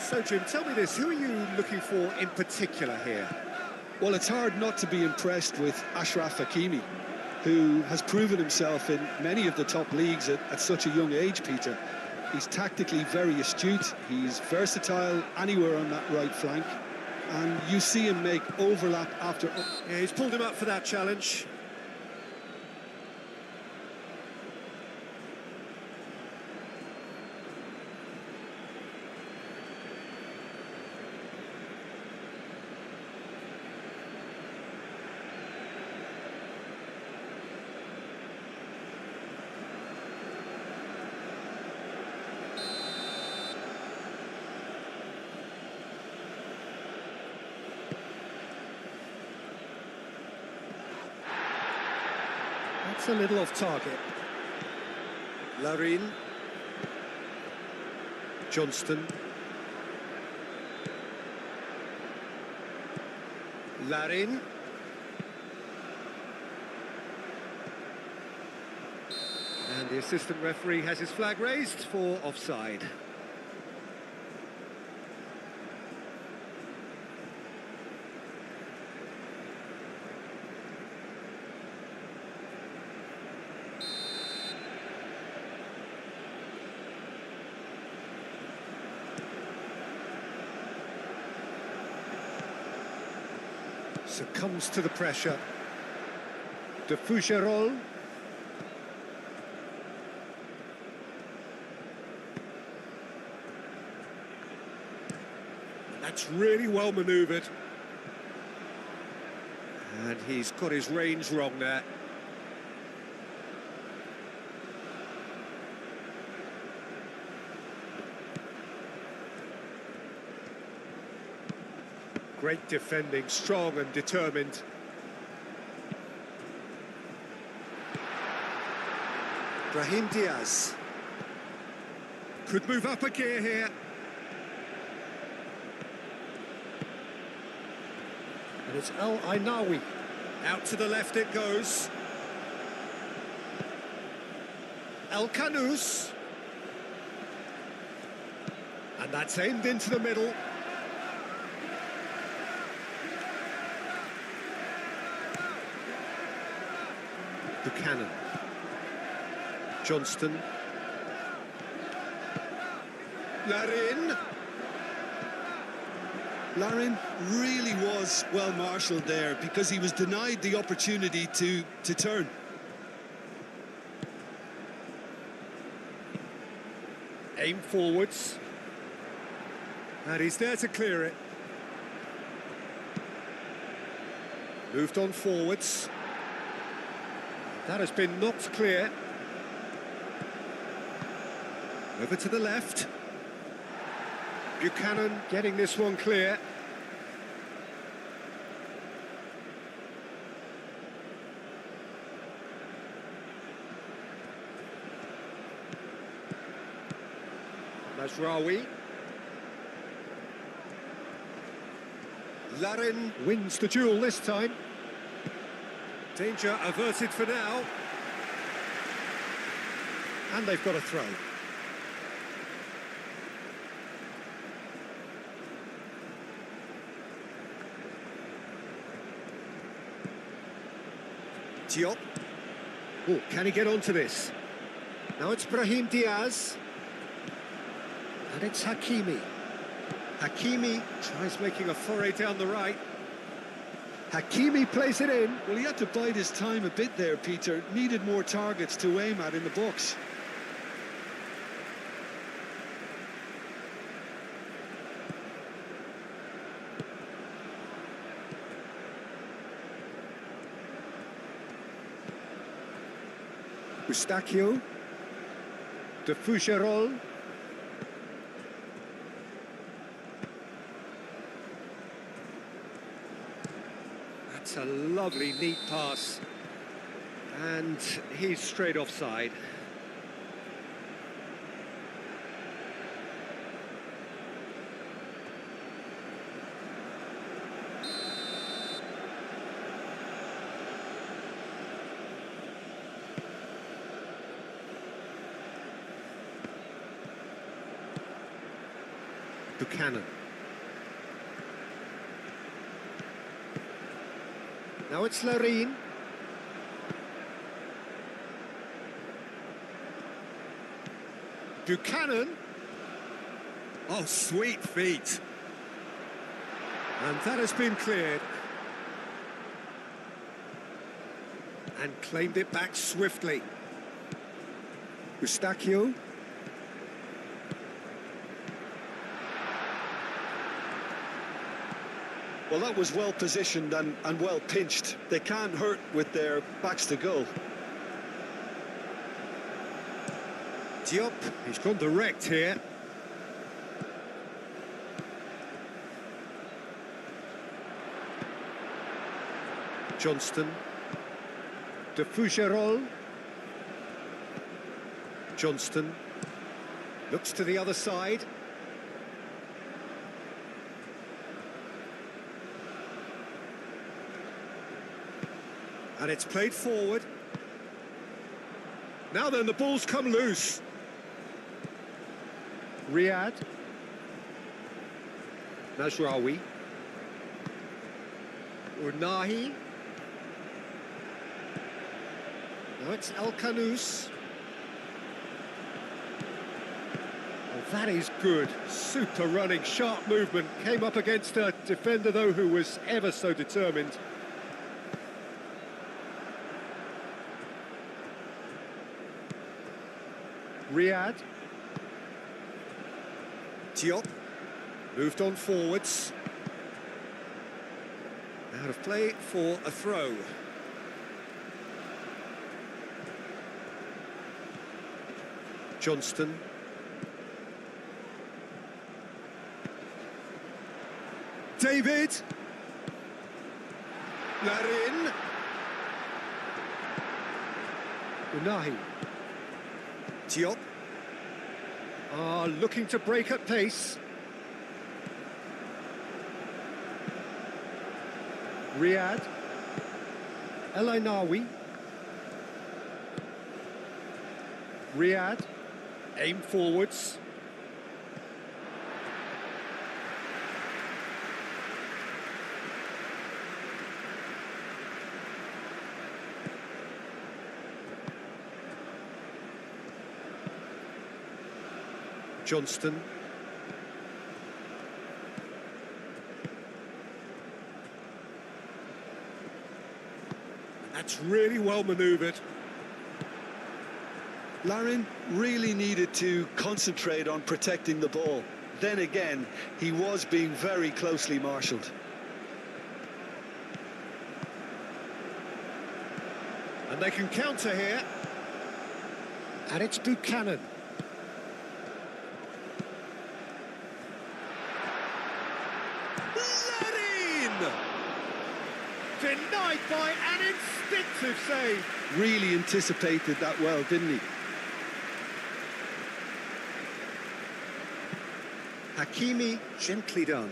So, Jim, tell me this, who are you looking for in particular here? Well, it's hard not to be impressed with Achraf Hakimi, who has proven himself in many of the top leagues at such a young age, Peter. He's tactically very astute, he's versatile anywhere on that right flank, and you see him make overlap after... Yeah, he's pulled him up for that challenge. That's a little off target. Larin. Johnston. Larin. And the assistant referee has his flag raised for offside. Succumbs to the pressure. De Fougerolles. That's really well manoeuvred. And he's got his range wrong there. Great defending, strong and determined. Brahim Diaz. Could move up a gear here. And it's El Ainawi. Out to the left it goes. El Kanous. And that's aimed into the middle. Buchanan. Johnston. Larin. Larin really was well marshalled there because he was denied the opportunity to turn. Aim forwards. And he's there to clear it. Moved on forwards. That has been knocked clear. Over to the left. Buchanan getting this one clear. Mazraoui. Larin wins the duel this time. Danger averted for now. And they've got a throw. Diop. Oh, can he get onto this? Now it's Brahim Diaz. And it's Hakimi. Hakimi tries making a foray down the right. Hakimi plays it in. Well, he had to bide his time a bit there, Peter. Needed more targets to aim at in the box. Eustachio. De Fougerolles. That's a lovely, neat pass. And he's straight offside. Buchanan. Now it's Larine. Buchanan. Oh, sweet feet. And that has been cleared. And claimed it back swiftly. Eustachio. Well, that was well positioned and well pinched. They can't hurt with their backs to goal. Diop, he's gone direct here. Johnston. De Fougerolles. Johnston. Looks to the other side. And it's played forward. Now then, the ball's come loose. Riyad. Najraoui. Urnahi. Now it's El Kanous. Oh, that is good. Super running, sharp movement. Came up against a defender, though, who was ever so determined. Riyad. Diop. Moved on forwards. Out of play for a throw. Johnston. David. Larin. Unahi. Diop. Looking to break at pace. Riyad. El Ainawi. Riyad. Aim forwards. Johnston. That's really well manoeuvred. Larin really needed to concentrate on protecting the ball. Then again, he was being very closely marshalled. And they can counter here. And it's Buchanan. Denied by an instinctive save. Really anticipated that well, didn't he? Hakimi, gently done.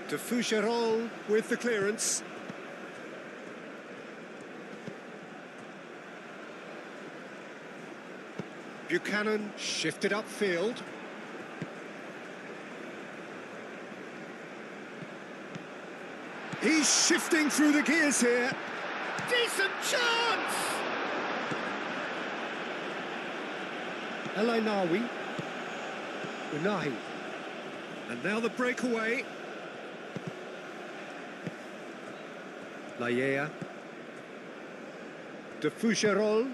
De Fougerolles with the clearance. Buchanan shifted upfield. He's shifting through the gears here. Decent chance! El Ainawi. Unahi. And now the breakaway. Layea. De Fougerolles.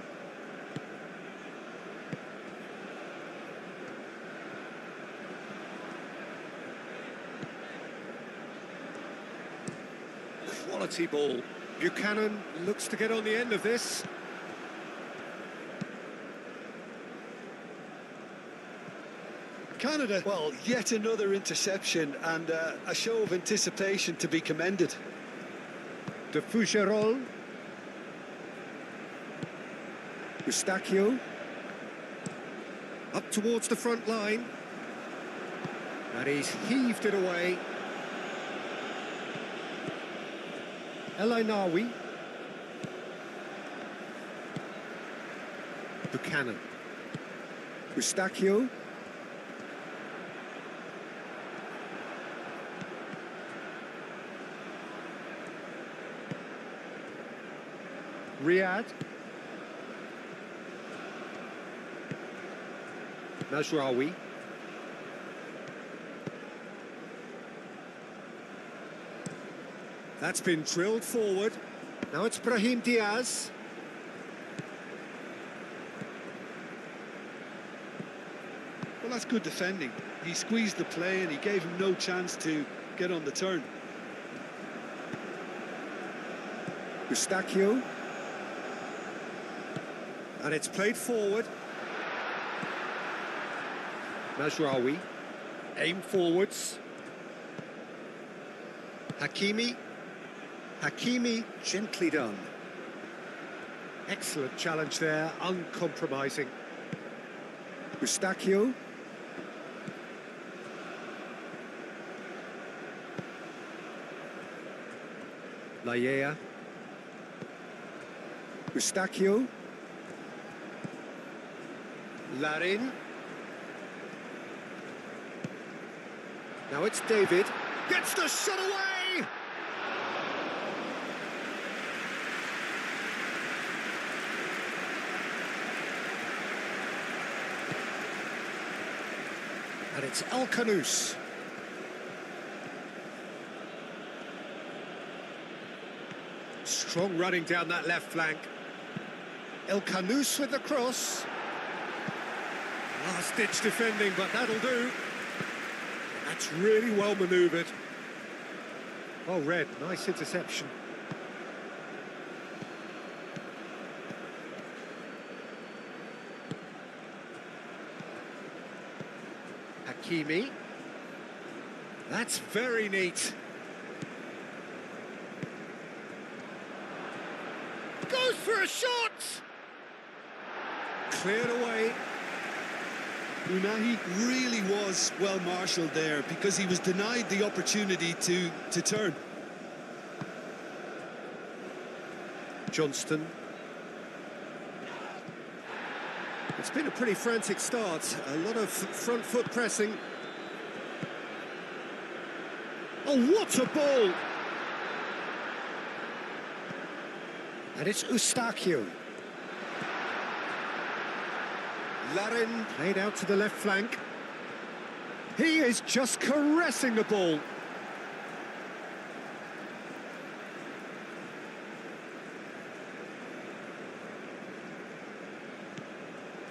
Quality ball. Buchanan looks to get on the end of this. Canada, well, yet another interception and a show of anticipation to be commended. De Fougerolles. Eustachio. Up towards the front line. And he's heaved it away. El Ainawi. Buchanan. Eustachio. Riyad. Mazraoui. That's been drilled forward. Now it's Brahim Diaz. Well, that's good defending. He squeezed the play and he gave him no chance to get on the turn. Eustachio. And it's played forward. Mazraoui. Aim forwards. Hakimi. Hakimi, gently done. Excellent challenge there, uncompromising. Eustachio. Laiea. Eustachio. Larin. Now it's David. Gets the shot away! And it's El Khanous. Strong running down that left flank. El Khanous with the cross. Last-ditch defending, but that'll do. That's really well manoeuvred. Well read, nice interception. Hakimi. That's very neat. Goes for a shot! Cleared away. Unahi really was well marshalled there because he was denied the opportunity to turn. Johnston. It's been a pretty frantic start, a lot of front foot pressing. Oh, what a ball! And it's Eustachio. Larin played out to the left flank. He is just caressing the ball.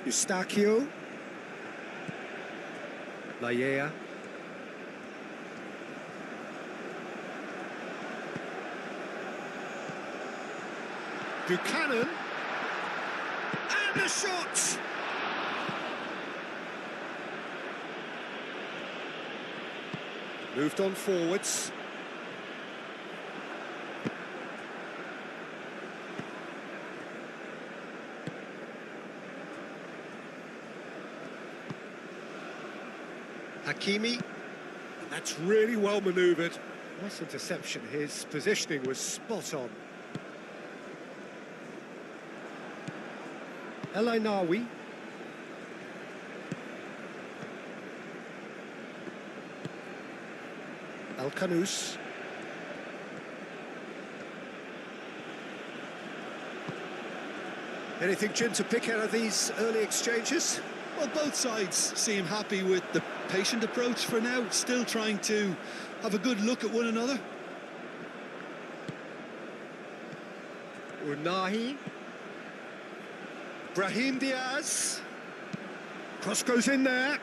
Eustachio. Laiea. Buchanan. And the shot! Moved on forwards. Hakimi. And that's really well manoeuvred. Nice interception. His positioning was spot on. El Ainawi. El Khanous. Anything, Jim, to pick out of these early exchanges? Well, both sides seem happy with the patient approach for now, still trying to have a good look at one another. Unahi. Brahim Diaz. Cross goes in there.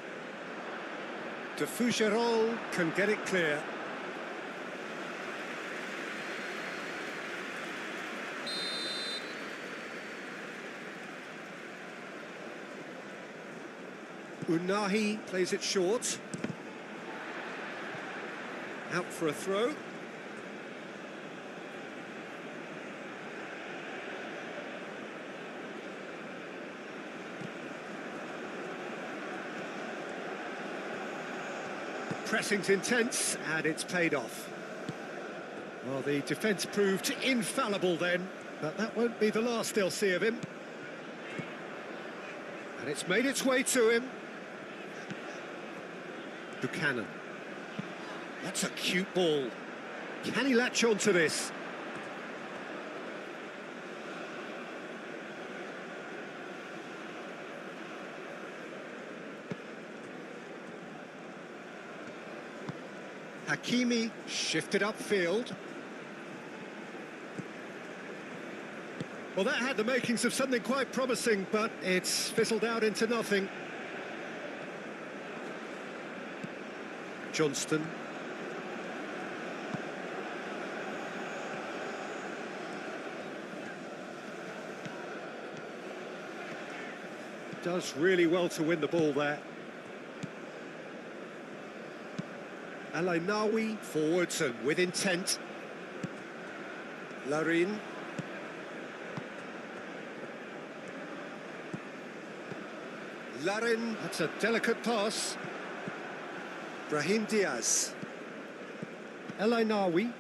De Fougerolles can get it clear. Unahi plays it short. Out for a throw. Pressing's intense, and it's paid off. Well, the defence proved infallible then, but that won't be the last they'll see of him. And it's made its way to him. Buchanan. That's a cute ball. Can he latch on to this? Hakimi shifted upfield. Well, that had the makings of something quite promising, but it's fizzled out into nothing. Johnston. Does really well to win the ball there. Al-Ainawi forwards and with intent. Larin. Larin, that's a delicate pass. Brahim Diaz. Al-Ainawi.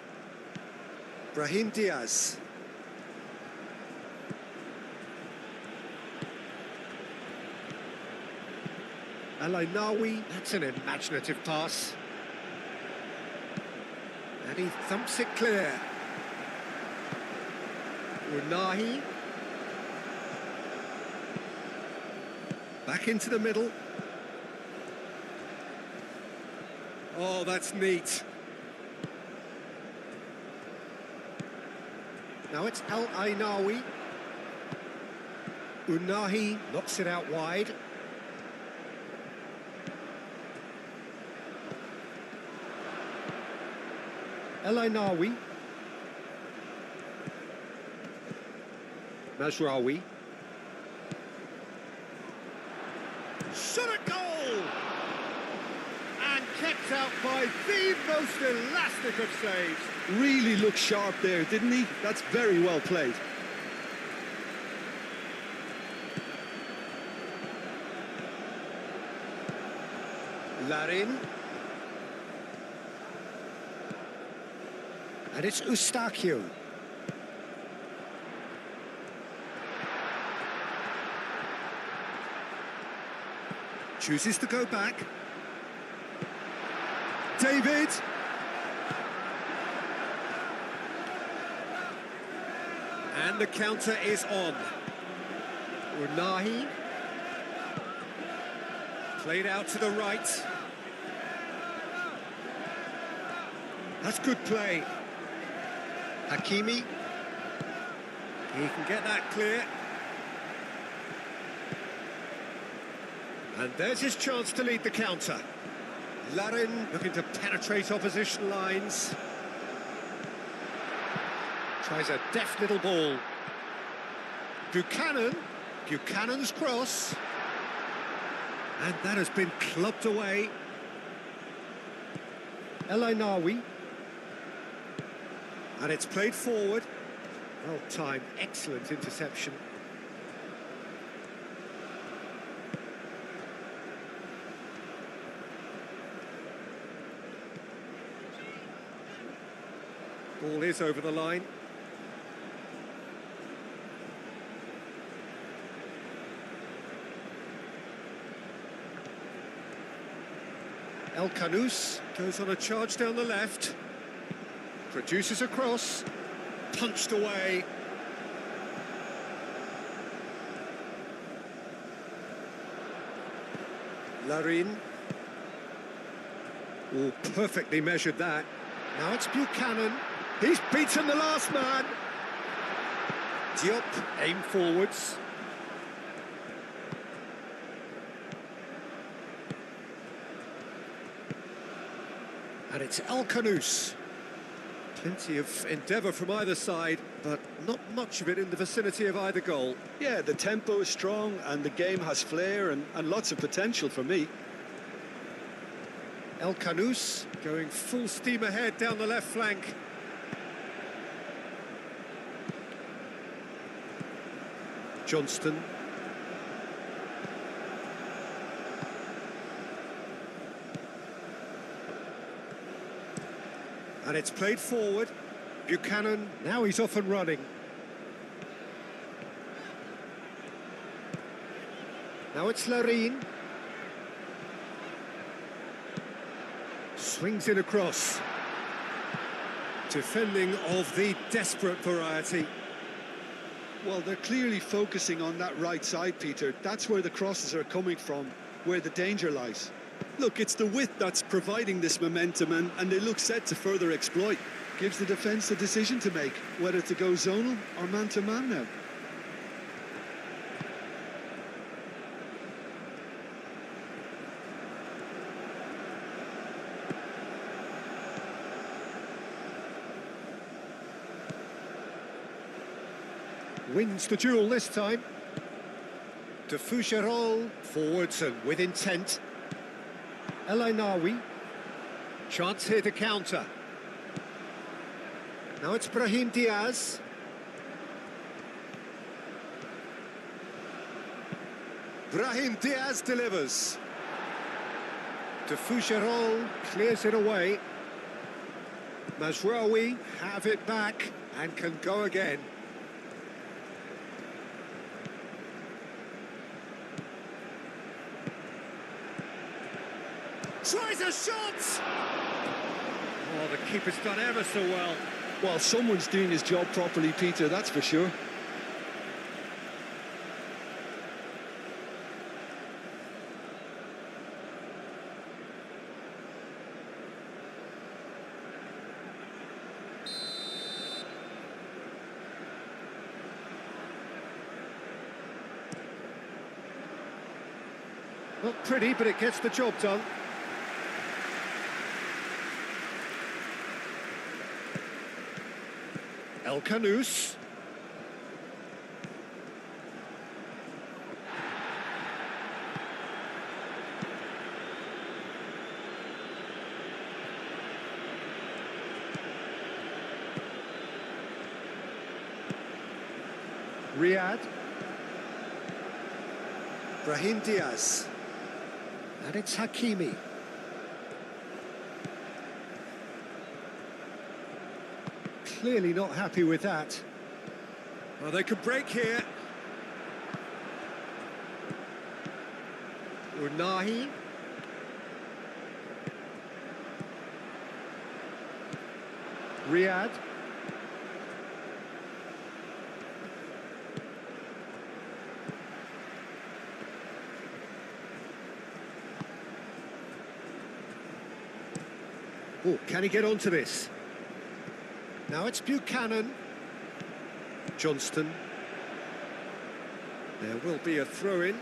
Brahim Diaz. Al-Ainawi, that's an imaginative pass. And he thumps it clear. Unahi. Back into the middle. Oh, that's neat. Now it's Al-Ainawi. Unahi knocks it out wide. Al-Ainawi. Mazraoui. Shot a goal! And kept out by the most elastic of saves. Really looked sharp there, didn't he? That's very well played. Larin. And it's Eustachio. Chooses to go back. David. And the counter is on. Unahi. Played out to the right. That's good play. Hakimi. He can get that clear. And there's his chance to lead the counter. Larin looking to penetrate opposition lines. Tries a deft little ball. Buchanan. Buchanan's cross. And that has been clubbed away. Al-Ainawi. And it's played forward. Well timed, excellent interception. Ball is over the line. El Kanous goes on a charge down the left. Produces a cross, punched away. Larin. Oh, perfectly measured that. Now it's Buchanan. He's beaten the last man. Diop, aim forwards. And it's El Kanous. Plenty of endeavour from either side, but not much of it in the vicinity of either goal. Yeah, the tempo is strong and the game has flair and lots of potential for me. El Kanous going full steam ahead down the left flank. Johnston. And it's played forward. Buchanan, now he's off and running. Now it's Larin. Swings it across. Defending of the desperate variety. Well, they're clearly focusing on that right side, Peter. That's where the crosses are coming from, where the danger lies. Look, it's the width that's providing this momentum, and they look set to further exploit. Gives the defence a decision to make, whether to go zonal or man-to-man now. Wins the duel this time. To Foucherolles, forwards and with intent. El Ainaoui. Chance here to counter. Now it's Brahim Diaz. Brahim Diaz delivers. To Foucherolles, clears it away. Mazraoui have it back and can go again. Tries a shot! Oh, the keeper's done ever so well. Well, someone's doing his job properly, Peter, that's for sure. Not pretty, but it gets the job done. El Canous. Riyad. Brahim Diaz. And it's Hakimi. Clearly not happy with that. Well, they could break here. Unahi. Riyad. Oh, can he get onto this? Now it's Buchanan. Johnston. There will be a throw-in.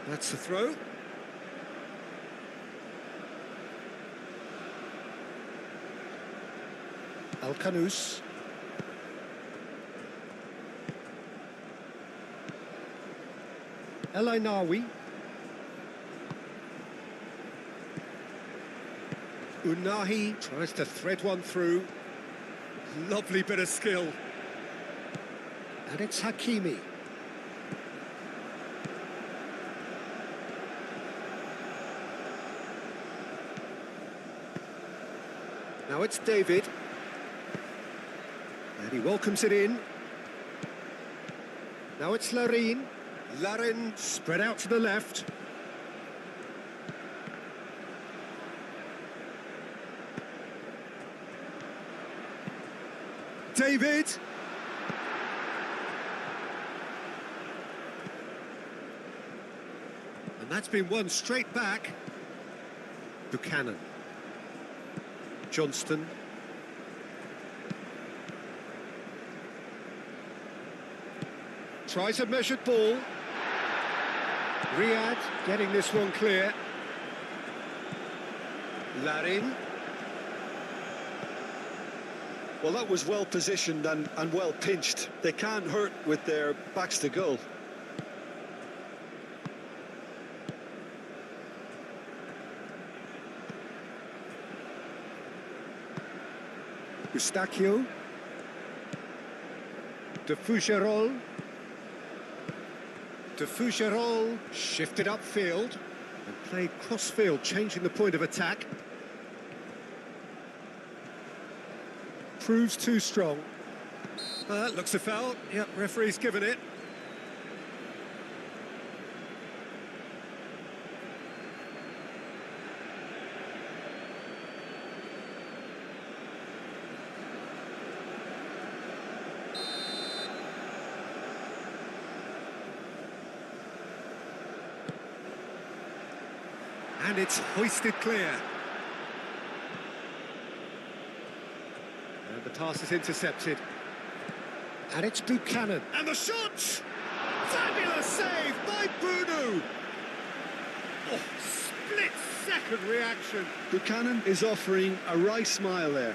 That's the throw. El Canous. El Ainaoui. Unahi tries to thread one through. Lovely bit of skill. And it's Hakimi. Now it's David. And he welcomes it in. Now it's Larin. Larin spread out to the left. David. And that's been won straight back. Buchanan. Johnston. Tries a measured ball. Riyad getting this one clear. Larin. Well, that was well positioned and well pinched. They can't hurt with their backs to goal. Eustachio. De Foucherolles. De Foucherolles shifted upfield and played cross-field, changing the point of attack. Proves too strong. Looks a foul. Yep, referee's given it. And it's hoisted clear. And the pass is intercepted. And it's Buchanan. And the shot! Fabulous save by Bruno! Oh, split-second reaction. Buchanan is offering a wry smile there.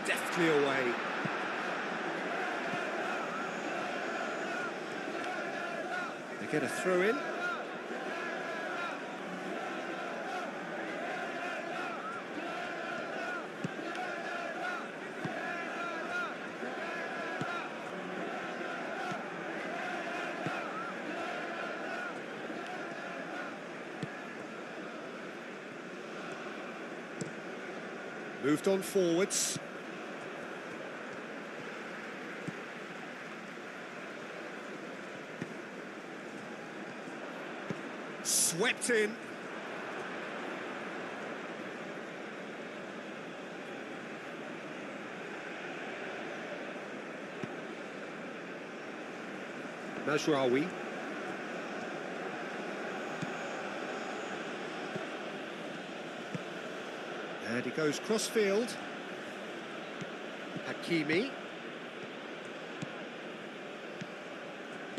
Deftly away. They get a throw in. Moved on forwards. Swept in. Majraoui. And he goes cross-field. Hakimi.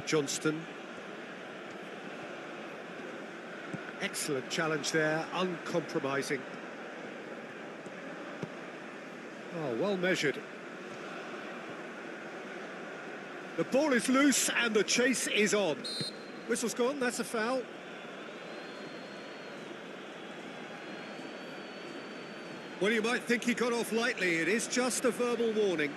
Johnston. Excellent challenge there, uncompromising. Oh, well measured. The ball is loose and the chase is on. Whistle's gone, that's a foul. Well, you might think he got off lightly. It is just a verbal warning.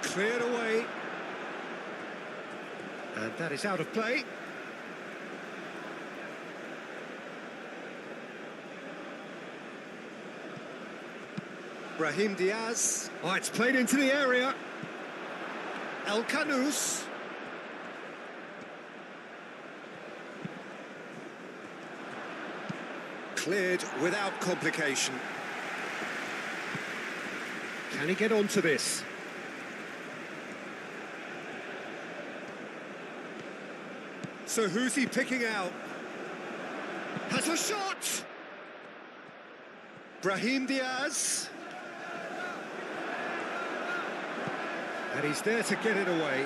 Cleared away. And that is out of play. Brahim Diaz. Oh, it's played into the area. El Canous. Cleared without complication. Can he get onto this? So who's he picking out? Has a shot! Brahim Diaz. And he's there to get it away.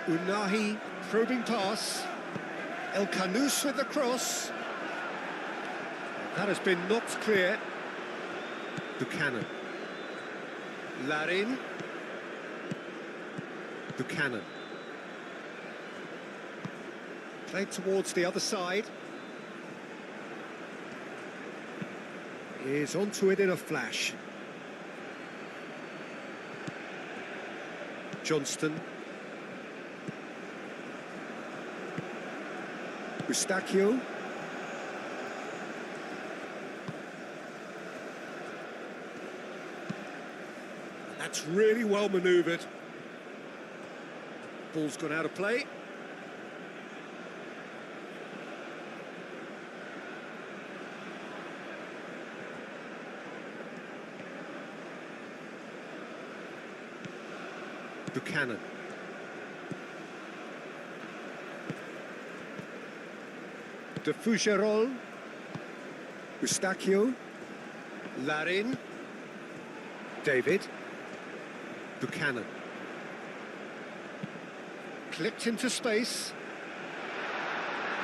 Unahi, probing pass. El Canous with the cross. That has been knocked clear. Buchanan. Larin. Buchanan. Played towards the other side. Is onto it in a flash. Johnston. Eustachio. That's really well manoeuvred. Ball's gone out of play. Buchanan. De Fougerolles. Eustachio. Larin. David. Buchanan. Clipped into space.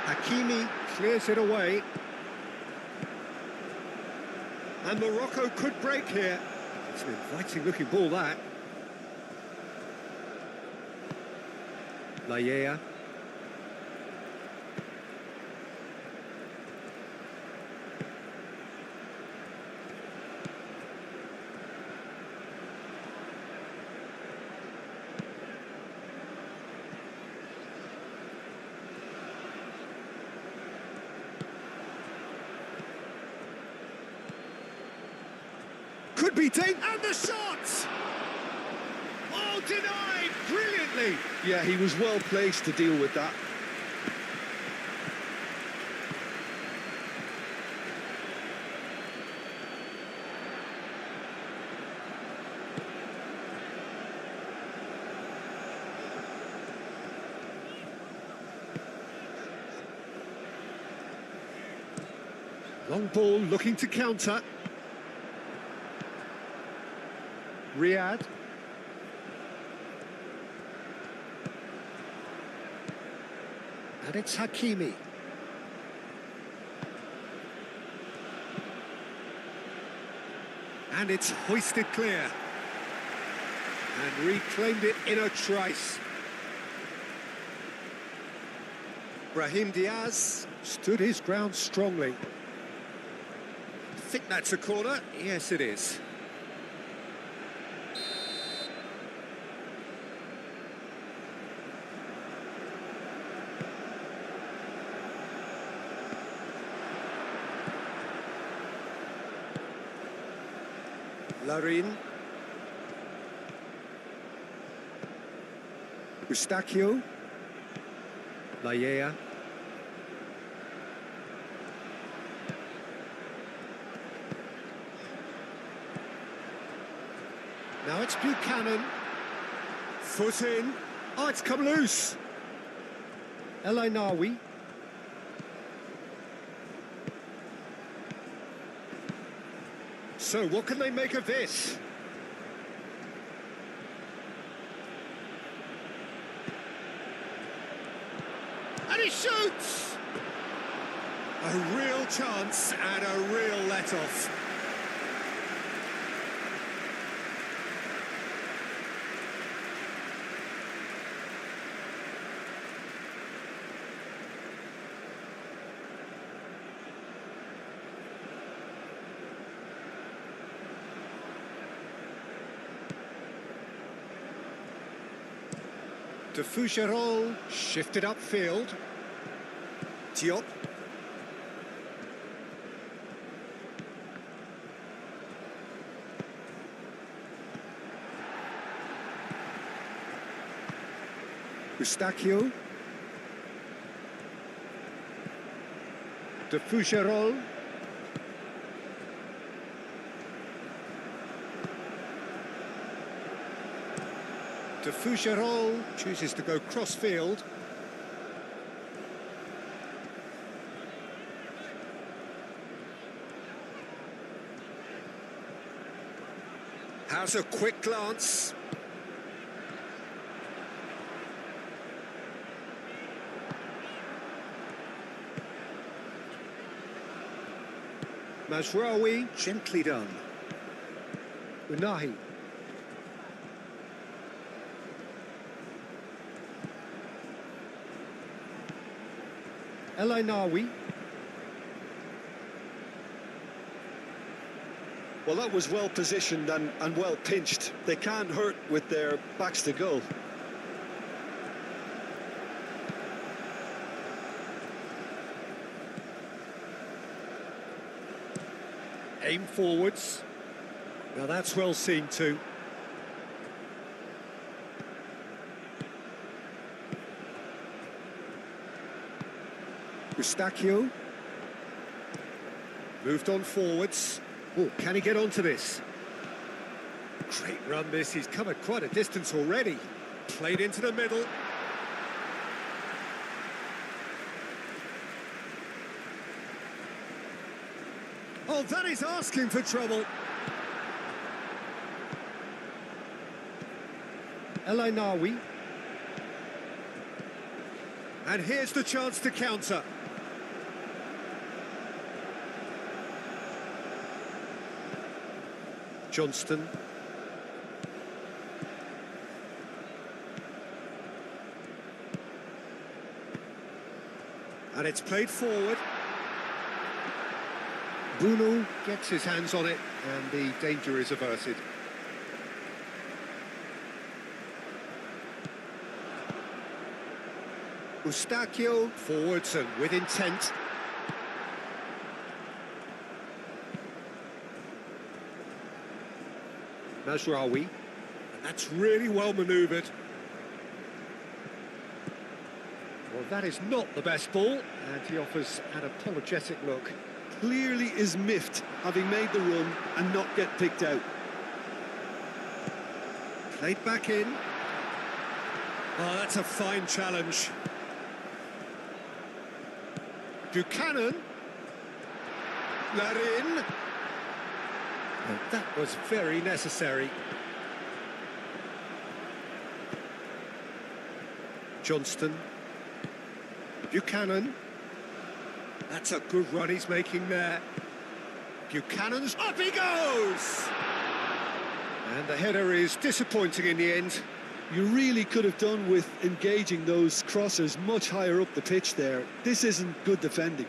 Hakimi clears it away. And Morocco could break here. It's an inviting looking ball, that. Laya. Could be taken, and the shot! Oh, denied brilliantly! Yeah, he was well placed to deal with that. Long ball looking to counter. Riyadh. And it's Hakimi. And it's hoisted clear. And reclaimed it in a trice. Brahim Diaz stood his ground strongly. I think that's a corner. Yes, it is. Larin. Eustachio. Laya. Now it's Buchanan. Foot in. Oh, it's come loose. El Ainawi. So, what can they make of this? And he shoots! A real chance and a real let-off. De Fougerolles shifted upfield. Diop. Eustachio. De Fougerolles. De Fougerolles chooses to go cross-field. Has a quick glance. Mazraoui, gently done. Unahi. El Ainawi. Well, that was well positioned and well pinched. They can't hurt with their backs to goal. Aim forwards. Now that's well seen too. Eustachio. Moved on forwards. Oh, can he get onto this? Great run this, he's covered quite a distance already. Played into the middle. Oh, that is asking for trouble. El Ainawi. And here's the chance to counter. Johnston. And it's played forward. Bruno gets his hands on it, and the danger is averted. Eustachio forwards and with intent. Mazraoui, and that's really well manoeuvred. Well, that is not the best ball, and he offers an apologetic look. Clearly is miffed, having made the run and not get picked out. Played back in. Oh, that's a fine challenge. Buchanan. Larin. Oh, that was very necessary. Johnston. Buchanan. That's a good run he's making there. Buchanan's up he goes! And the header is disappointing in the end. You really could have done with engaging those crossers much higher up the pitch there. This isn't good defending.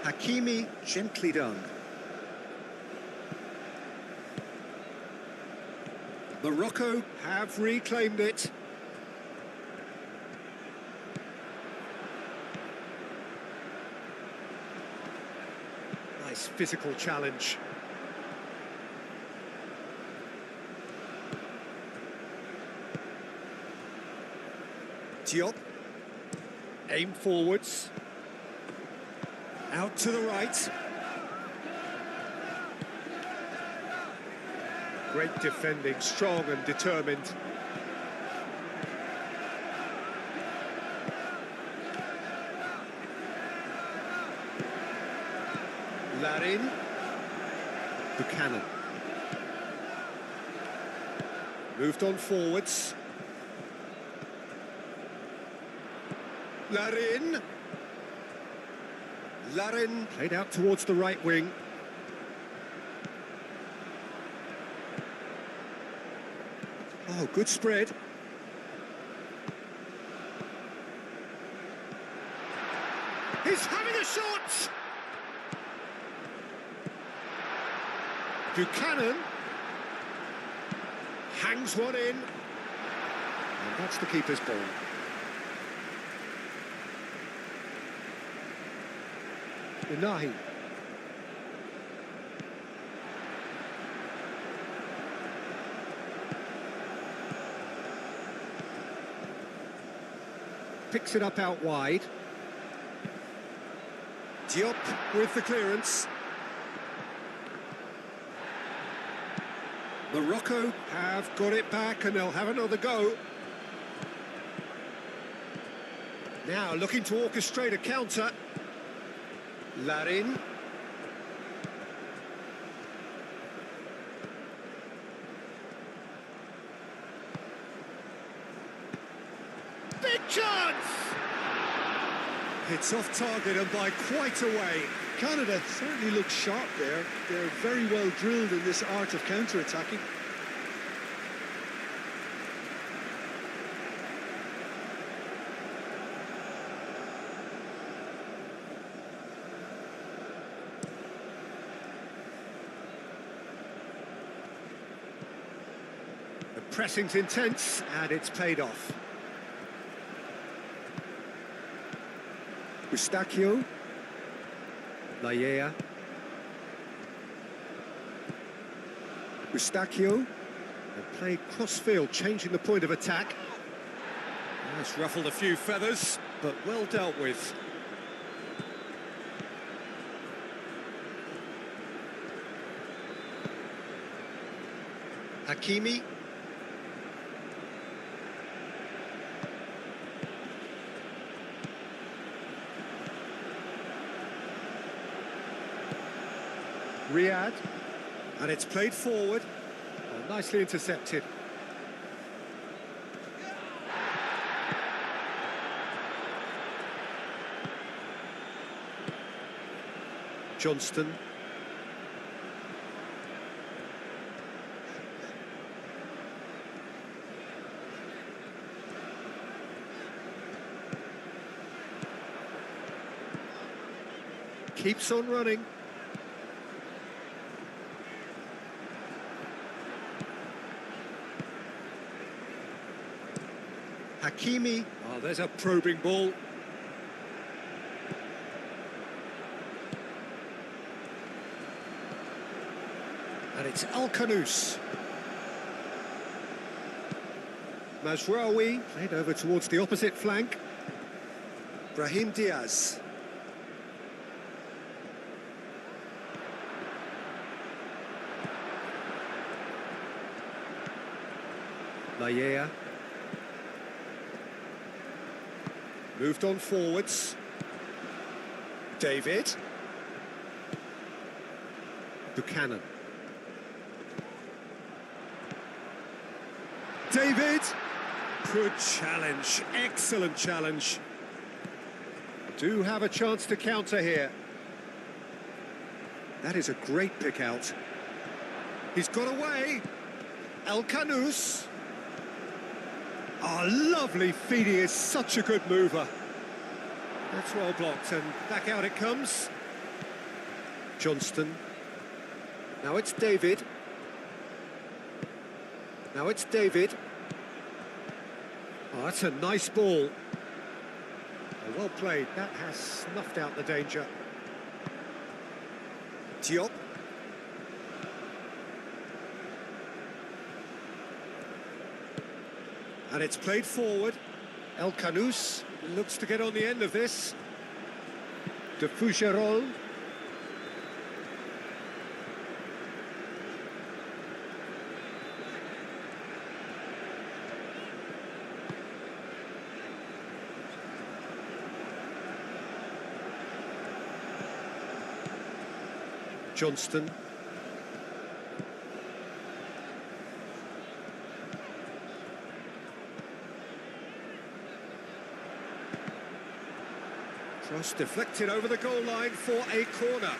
Hakimi, gently done. Morocco have reclaimed it. Nice physical challenge. Diop. Aim forwards. Out to the right. Great defending, strong and determined. Larin. Buchanan. Moved on forwards. Larin. Larin played out towards the right wing. Oh, good spread. He's having a shot! Buchanan hangs one in. And that's the keeper's ball. Unahi. Picks it up out wide. Diop with the clearance. Morocco have got it back and they'll have another go. Now looking to orchestrate a counter. Larin. Big chance! It's off target and by quite a way. Canada certainly looks sharp there. They're very well drilled in this art of counter-attacking. The pressing's intense and it's paid off. Eustachio. Laia. Eustachio. They played cross-field, changing the point of attack. That's ruffled a few feathers, but well dealt with. Hakimi. Riyad. And it's played forward. Oh, nicely intercepted. Johnston. Keeps on running. Hakimi. Oh, there's a probing ball. And it's Al-Khanous. Mazraoui played over towards the opposite flank. Brahim Diaz. Layea. Moved on forwards. David. Buchanan. David. Good challenge. Excellent challenge. Do have a chance to counter here. That is a great pick out. He's got away. Al-Khanous. Oh, lovely feed. He is such a good mover. That's well blocked, and back out it comes. Johnston. Now it's David. Now it's David. Oh, that's a nice ball. Oh, well played. That has snuffed out the danger. Diop. And it's played forward. Al-Khanous looks to get on the end of this. De Fougerolles. Johnston. Cross deflected over the goal line for a corner.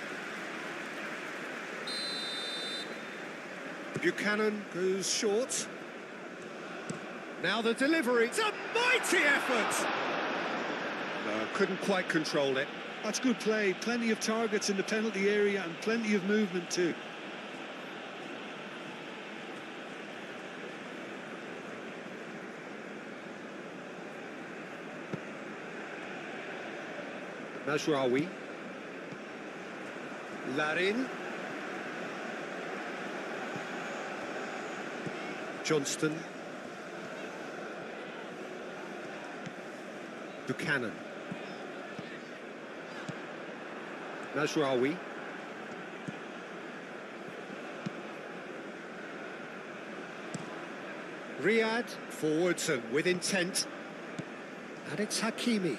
Buchanan goes short. Now the delivery. It's a mighty effort! No, couldn't quite control it. That's good play. Plenty of targets in the penalty area and plenty of movement too. Mazraoui. Larin. Johnston. Buchanan. Mazraoui. Riyad, forwards and with intent. And it's Hakimi.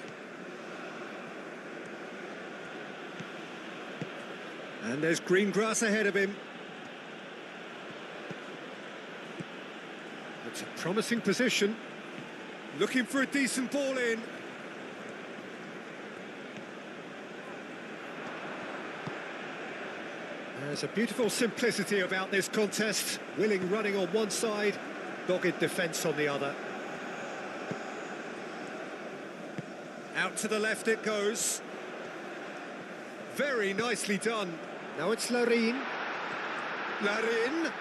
And there's green grass ahead of him. It's a promising position. Looking for a decent ball in. There's a beautiful simplicity about this contest. Willing running on one side, dogged defence on the other. Out to the left it goes. Very nicely done. Now it's Larin. Larin.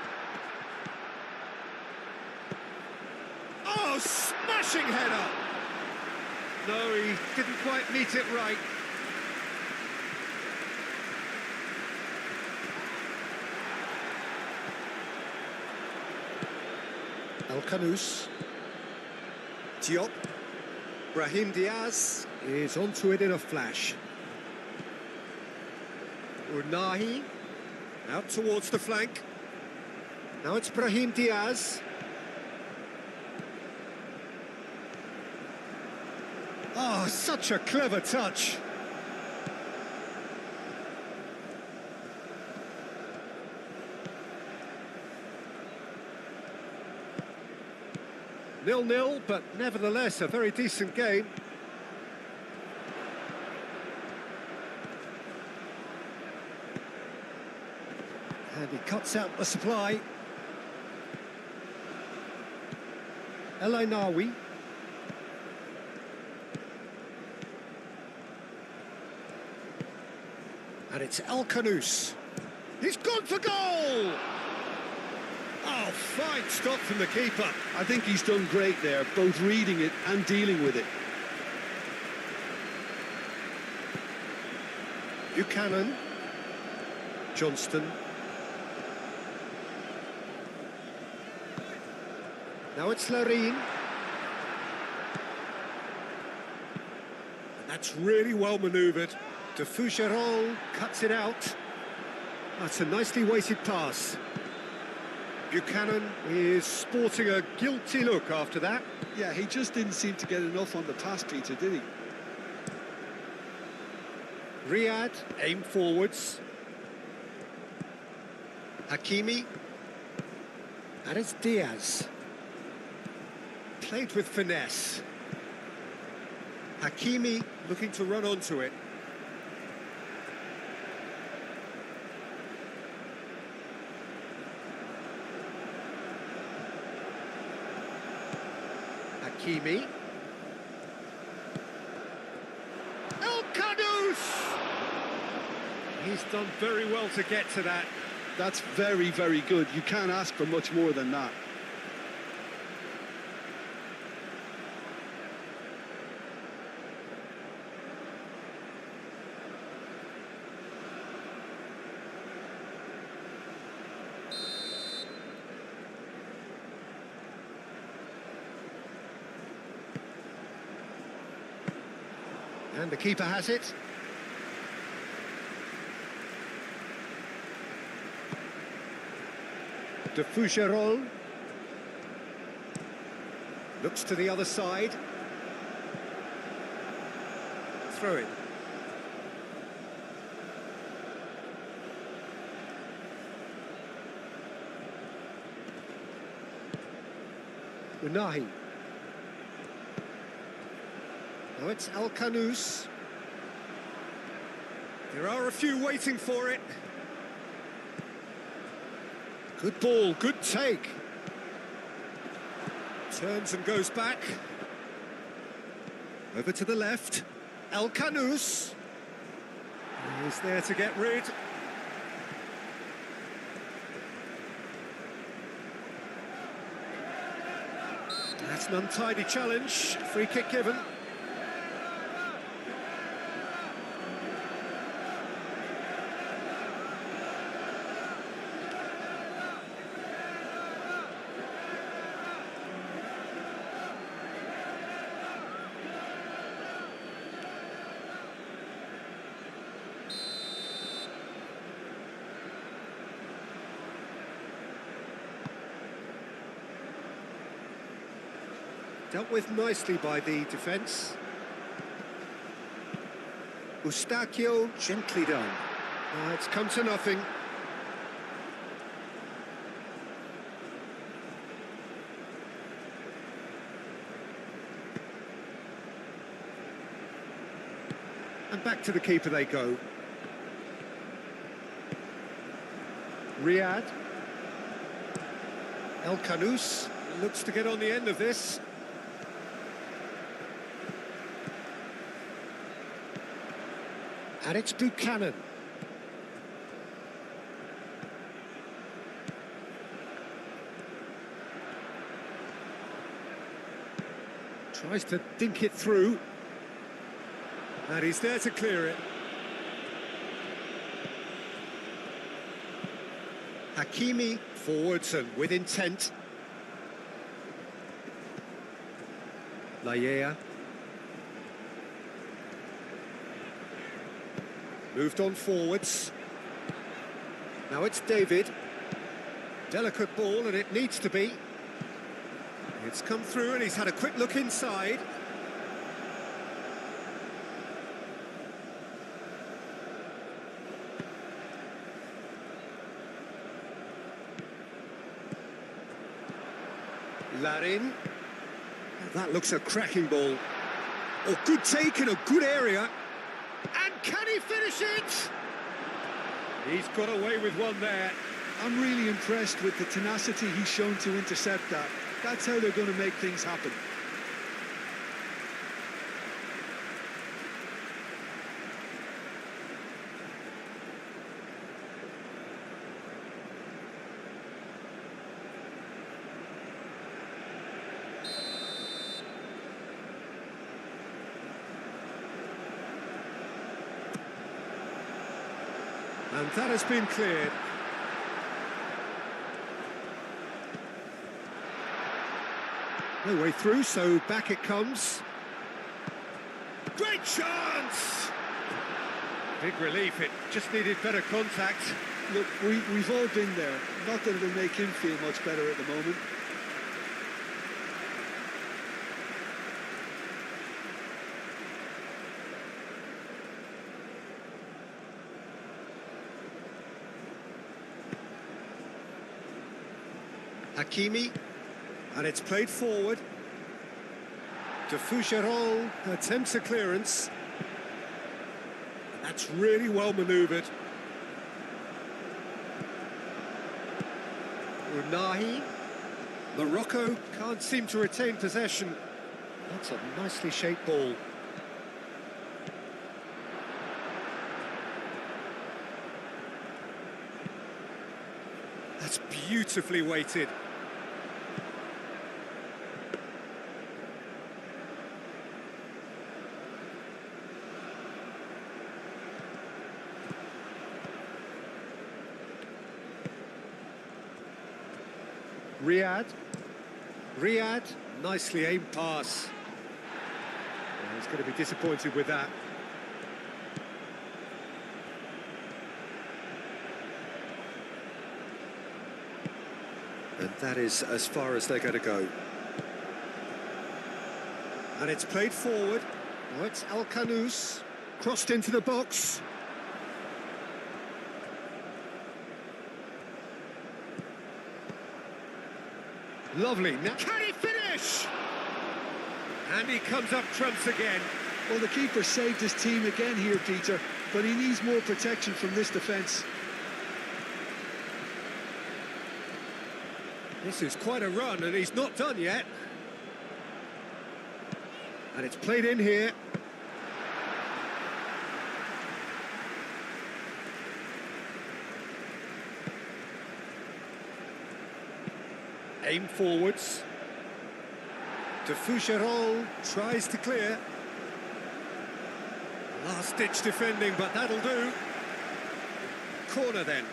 Oh, smashing header! No, he didn't quite meet it right. Al-Khanous. Diop. Brahim Diaz is onto it in a flash. Unahi, out towards the flank. Now it's Brahim Diaz. Oh, such a clever touch. 0-0, but nevertheless a very decent game. And he cuts out the supply. El Ainawi. And it's El Kanous. He's gone for goal! Oh, fine stop from the keeper. I think he's done great there, both reading it and dealing with it. Buchanan. Johnston. Now it's Larine. And that's really well manoeuvred. De Fougeron cuts it out. That's a nicely weighted pass. Buchanan is sporting a guilty look after that. Yeah, he just didn't seem to get enough on the pass, Peter, did he? Riyad, aim forwards. Hakimi. And it's Diaz. Played with finesse. Hakimi looking to run onto it. Hakimi. El Kanous! He's done very well to get to that. That's very, very good. You can't ask for much more than that. And the keeper has it. De Fougeron. Looks to the other side. Throw it. Unahi. Now it's El Kanous. There are a few waiting for it. Good ball, good take. Turns and goes back. Over to the left. El Kanous. He's there to get rid. That's an untidy challenge. Free kick given. Dealt with nicely by the defence. Eustachio gently done. It's come to nothing. And back to the keeper they go. Riyad. El Kanous looks to get on the end of this. And it's Buchanan. Tries to dink it through. And he's there to clear it. Hakimi forwards and with intent. Layea. Moved on forwards. Now it's David. Delicate ball, and it needs to be. It's come through, and he's had a quick look inside. Larin. That looks a cracking ball. Oh, good take in a good area. And can he finish it? He's got away with one there. I'm really impressed with the tenacity he's shown to intercept that. That's how they're going to make things happen. And that has been cleared. No way through, so back it comes. Great chance! Big relief, it just needed better contact. Look, we've all been there. Not that it'll make him feel much better at the moment. Hakimi, and it's played forward. De Fougerolles attempts a clearance. And that's really well manoeuvred. Unahi. Morocco can't seem to retain possession. That's a nicely shaped ball. That's beautifully weighted. Riyad, nicely aimed pass. Well, he's going to be disappointed with that. And that is as far as they're going to go. And it's played forward. Oh, it's Al-Kanous, crossed into the box. Lovely. Now, can he finish? And he comes up trumps again. Well, the keeper saved his team again here, Peter, but he needs more protection from this defence. This is quite a run, and he's not done yet. And it's played in here. Aim forwards. De Fougerolles tries to clear. Last-ditch defending, but that'll do. Corner then.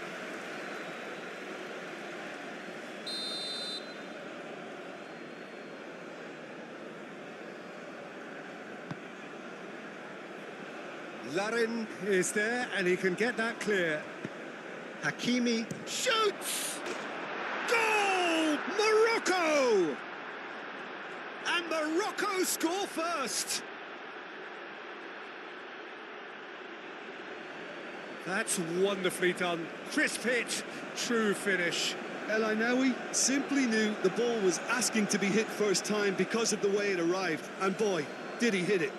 Larin is there, and he can get that clear. Hakimi shoots! Goal! Morocco! And Morocco score first. That's wonderfully done. Crisp hit, true finish. El Ainaoui simply knew the ball was asking to be hit first time because of the way it arrived. And boy, did he hit it.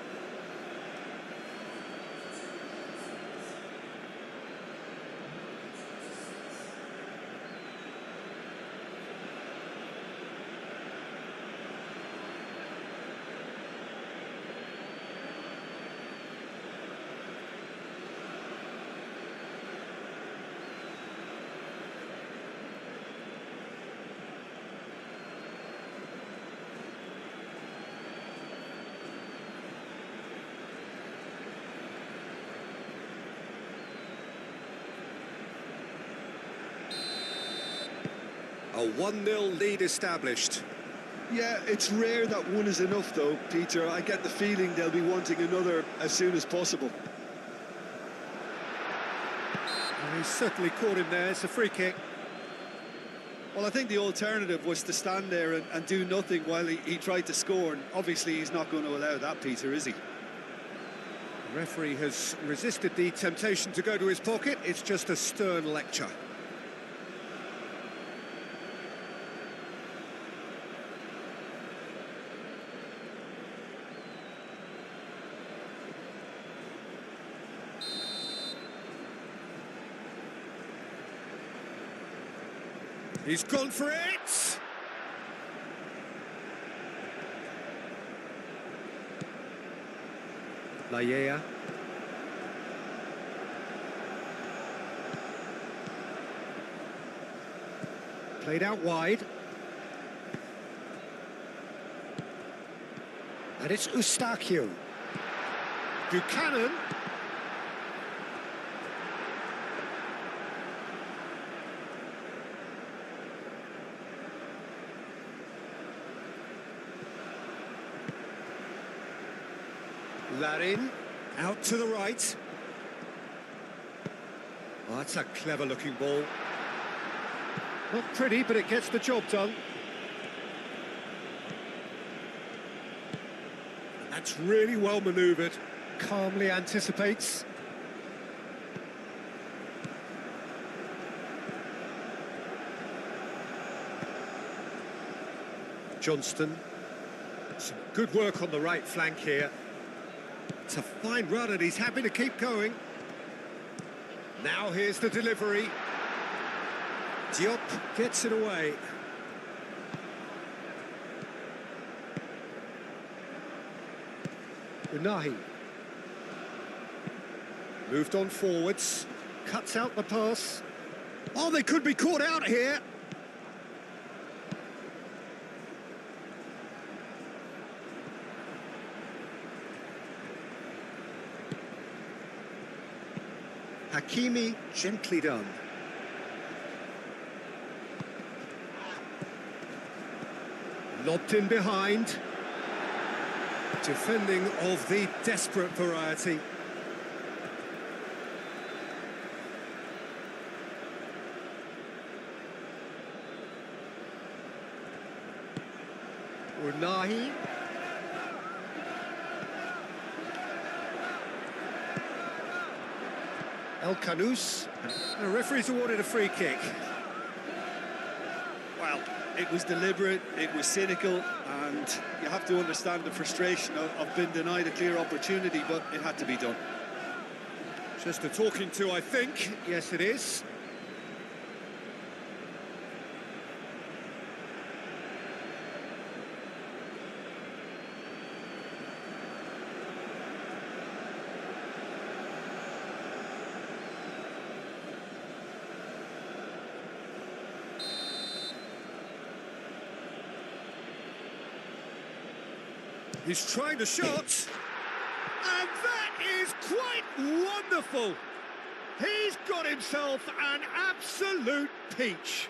A 1-0 lead established. Yeah, it's rare that one is enough, though, Peter. I get the feeling they'll be wanting another as soon as possible. Well, he's certainly caught him there. It's a free kick. Well, I think the alternative was to stand there and do nothing while he tried to score. And obviously, he's not going to allow that, Peter, is he? The referee has resisted the temptation to go to his pocket. It's just a stern lecture. He's gone for it! Laya. Played out wide. And it's Eustachio. Buchanan. Larin, out to the right. Oh, that's a clever-looking ball. Not pretty, but it gets the job done. And that's really well manoeuvred. Calmly anticipates. Johnston. Some good work on the right flank here. It's a fine run and he's happy to keep going. Now here's the delivery. Diop gets it away. Unahi. Moved on forwards. Cuts out the pass. Oh, they could be caught out here. Hakimi, gently done. Lobbed in behind. Defending of the desperate variety. Unahi. El Canous. The referee's awarded a free kick. Well, it was deliberate, it was cynical, and you have to understand the frustration of being denied a clear opportunity, but it had to be done. Just a talking to, I think. Yes, it is. He's trying the shot, and that is quite wonderful. He's got himself an absolute peach.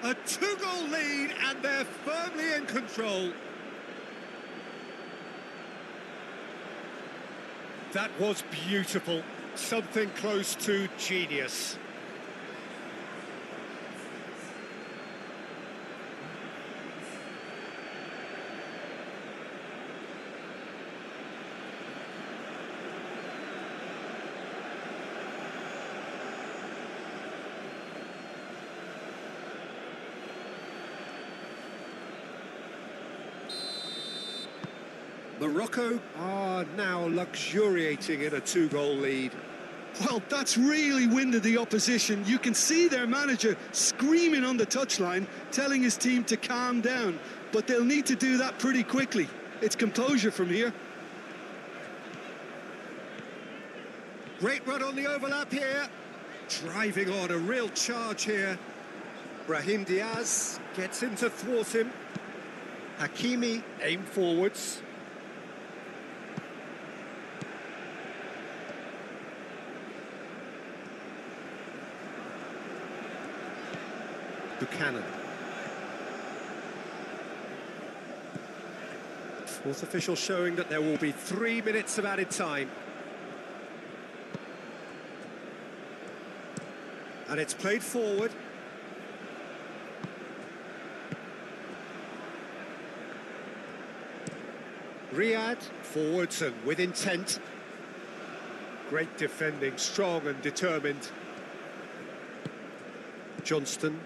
A 2-goal lead, and they're firmly in control. That was beautiful, something close to genius. Morocco are now luxuriating in a 2-goal lead. Well, that's really winded the opposition. You can see their manager screaming on the touchline, telling his team to calm down. But they'll need to do that pretty quickly. It's composure from here. Great run on the overlap here. Driving on, a real charge here. Brahim Diaz gets in to thwart him. Hakimi aim forwards. Buchanan. Fourth official showing that there will be 3 minutes of added time. And it's played forward. Riyad, forwards and with intent. Great defending, strong and determined. Johnston.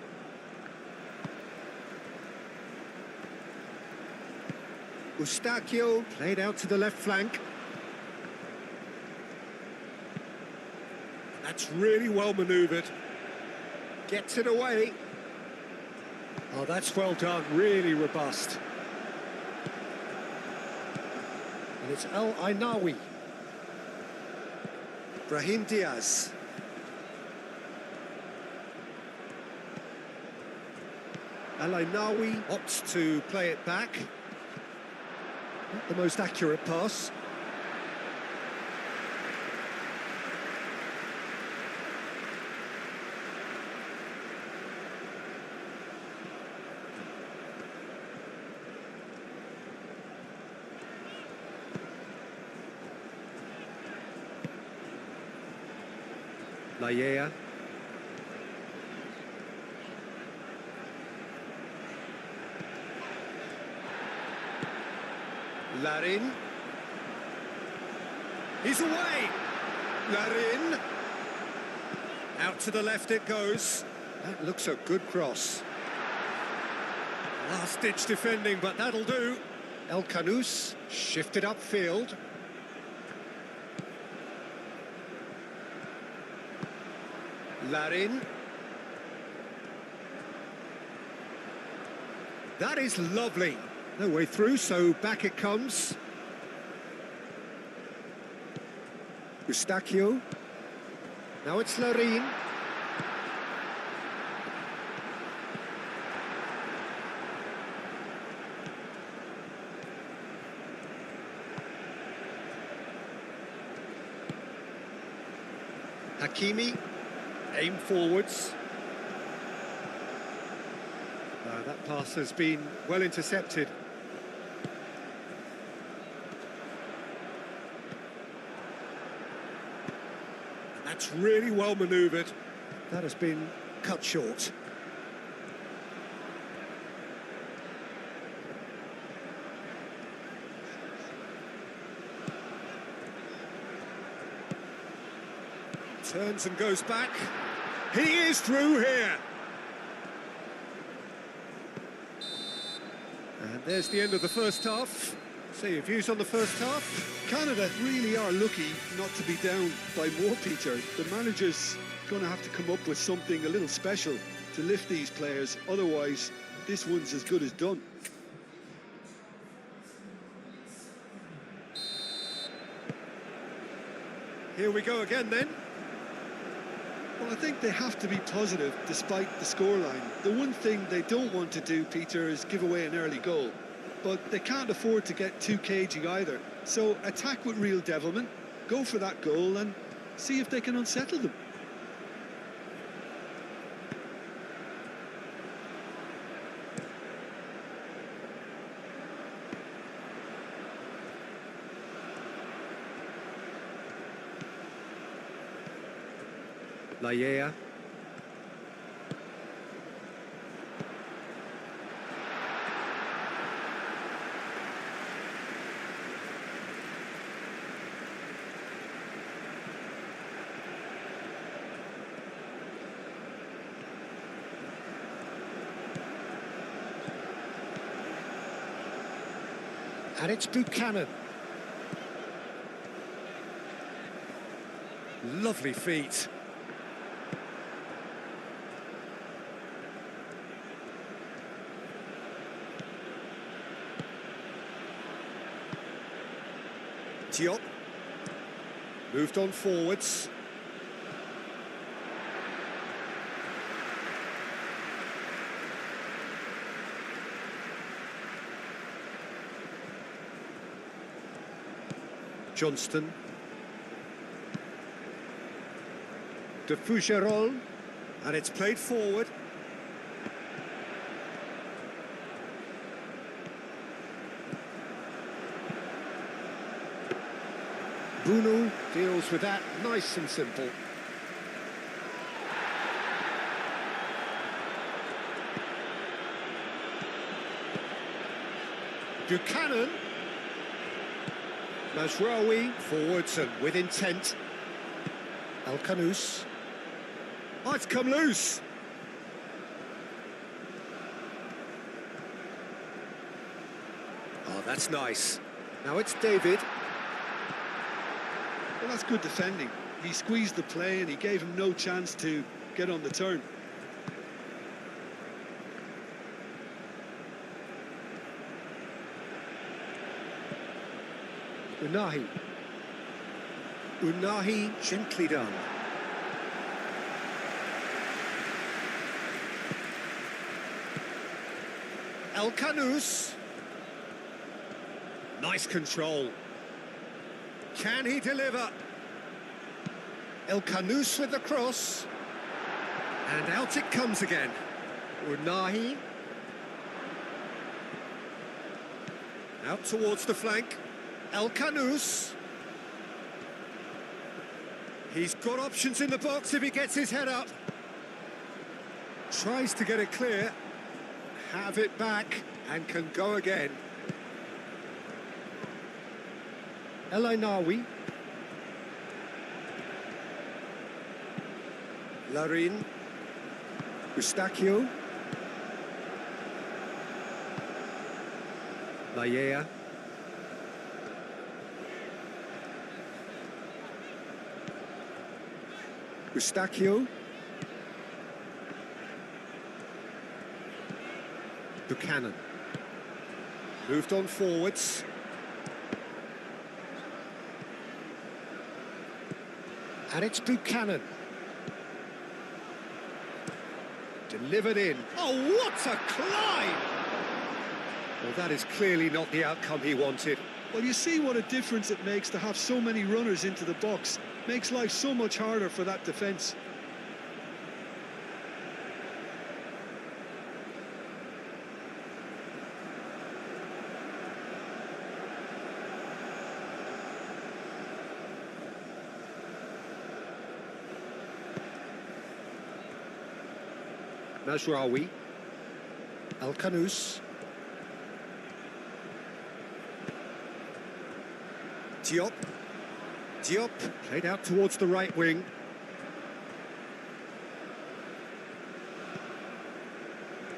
Eustachio played out to the left flank. That's really well manoeuvred. Gets it away. Oh, that's well done, really robust. And it's El Ainawi. Brahim Diaz. El Ainawi opts to play it back. Not the most accurate pass. Laya. Larin. He's away. Larin. Out to the left it goes. That looks a good cross. Last-ditch defending, but that'll do. El Kanous shifted upfield. Larin. That is lovely. No way through, so back it comes. Eustachio. Now it's Larin. Hakimi. Aim forwards. That pass has been well intercepted. That's really well manoeuvred. That has been cut short. Turns and goes back. He is through here. And there's the end of the first half. So your views on the first half? Canada really are lucky not to be down by more, Peter. The manager's going to have to come up with something a little special to lift these players. Otherwise, this one's as good as done. Here we go again then. Well, I think they have to be positive despite the scoreline. The one thing they don't want to do, Peter, is give away an early goal. But they can't afford to get too cagey either. So attack with real devilment, go for that goal and see if they can unsettle them. Laya. And it's Buchanan. Lovely feet. Diop. Moved on forwards. Johnston. De Fougerolles. And it's played forward. Bruno deals with that nice and simple. Buchanan. Mazraoui forwards and with intent. El Kanous. Oh, it's come loose. Oh, that's nice. Now it's David. Well, that's good defending. He squeezed the play and he gave him no chance to get on the turn. Unahi. Unahi, gently done. El Kanous. Nice control. Can he deliver? El Kanous with the cross. And out it comes again. Unahi. Out towards the flank. El Kanous. He's got options in the box if he gets his head up. Tries to get it clear. Have it back and can go again. El Ainawi. Larin. Eustachio. Laia. Eustachio. Buchanan. Moved on forwards. And it's Buchanan. Delivered in. Oh, what a climb! Well, that is clearly not the outcome he wanted. Well, you see what a difference it makes to have so many runners into the box. Makes life so much harder for that defence. Mazraoui. El Kanous. Diop. Diop played out towards the right wing.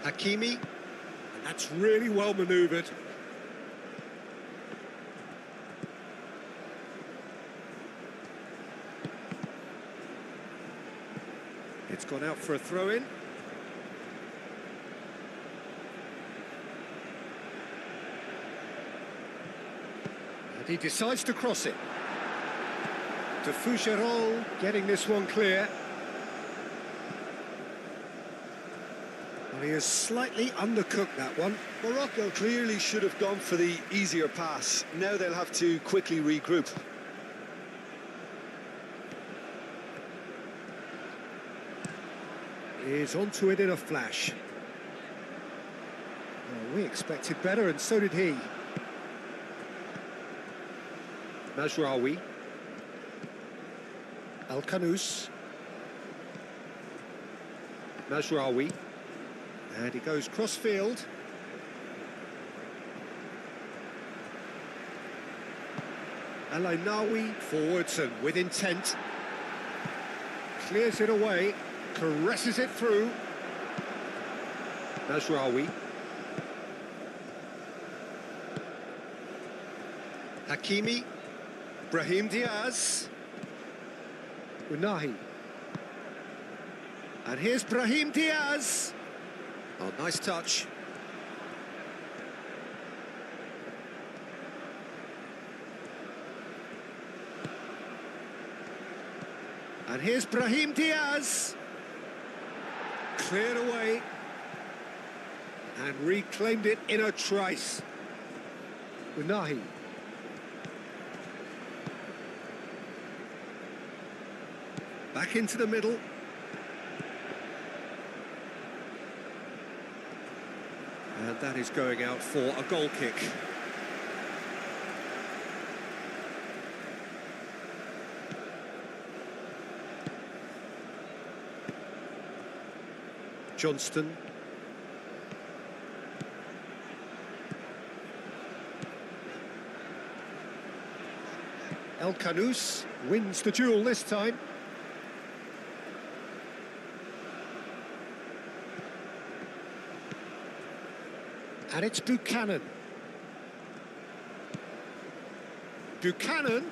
Hakimi. And that's really well manoeuvred. It's gone out for a throw-in. And he decides to cross it. To Fougerolles, getting this one clear. Well, he has slightly undercooked that one. Morocco clearly should have gone for the easier pass. Now they'll have to quickly regroup. Is onto it in a flash. Well, we expected better, and so did he. Mazraoui. El Kanous. Mazraoui. And he goes cross-field. El Ainawi forwards and with intent. Clears it away. Caresses it through. Mazraoui. Hakimi. Brahim Diaz. Unahi. And here's Brahim Diaz. Oh, nice touch. And here's Brahim Diaz. Cleared away. And reclaimed it in a trice. Unahi. Back into the middle. And that is going out for a goal kick. Johnston. El Kanous wins the duel this time. And it's Buchanan. Buchanan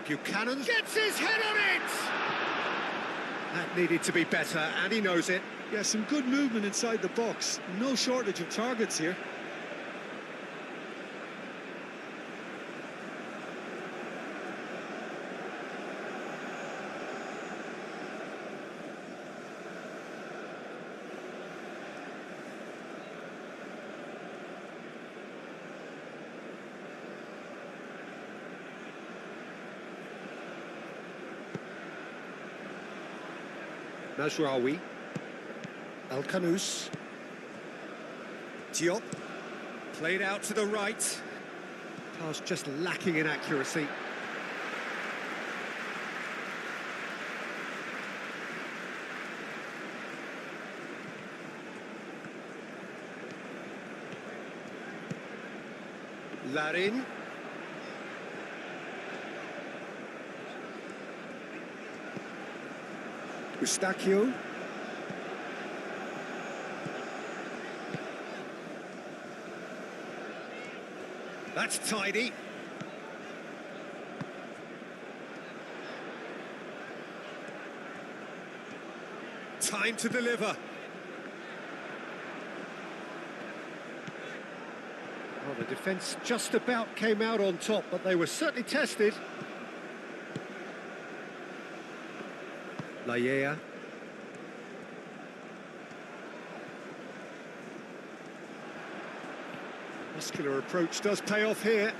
gets his head on it! That needed to be better, and he knows it. Yeah, some good movement inside the box. No shortage of targets here. Mazraoui. El Kanous. Diop. Played out to the right. Pass just lacking in accuracy. Larin. Eustachio. That's tidy. Time to deliver. Well, the defence just about came out on top, but they were certainly tested. Lallea. Muscular approach does pay off here.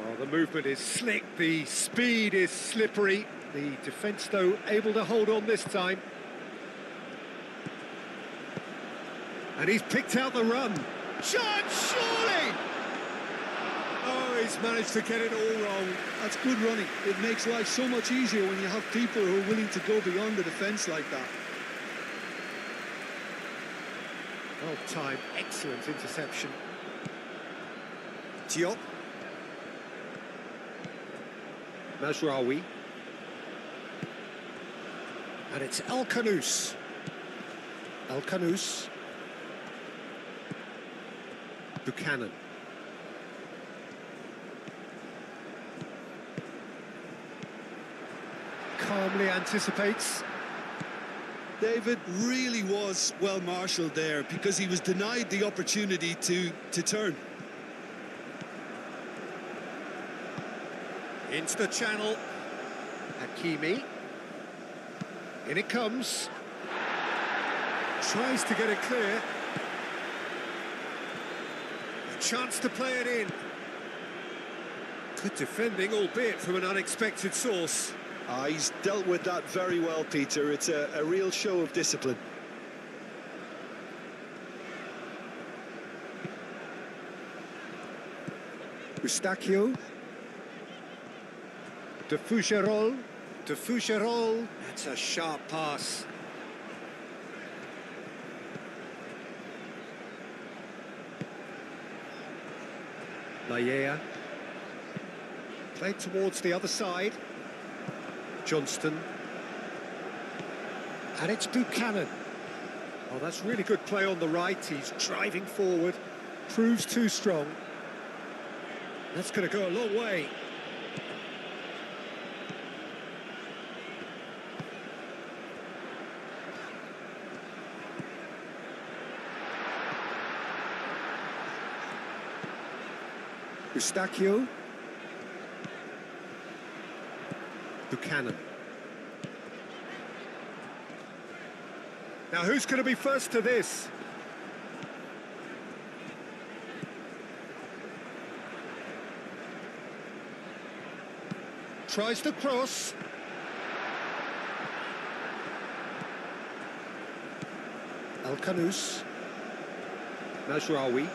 Well, the movement is slick, the speed is slippery. The defence, though, able to hold on this time. And he's picked out the run. Shot, surely! Oh, he's managed to get it all wrong. That's good running. It makes life so much easier when you have people who are willing to go beyond the defence like that. Well timed, excellent interception. Diop. Mazraoui. And it's El Kanous. El Kanous. Buchanan. Calmly anticipates. David really was well marshalled there because he was denied the opportunity to turn. Into the channel. Hakimi. In it comes. Tries to get it clear. A chance to play it in. Good defending, albeit from an unexpected source. He's dealt with that very well, Peter. It's a real show of discipline. Eustachio. De Fougerolles. De Fougerolles. That's a sharp pass. Lallea. Played towards the other side. Johnston. And it's Buchanan. Oh, that's really good play on the right. He's driving forward. Proves too strong. That's going to go a long way. Eustachio. Buchanan. Now who's going to be first to this? Tries to cross. El Kanous. Mazraoui.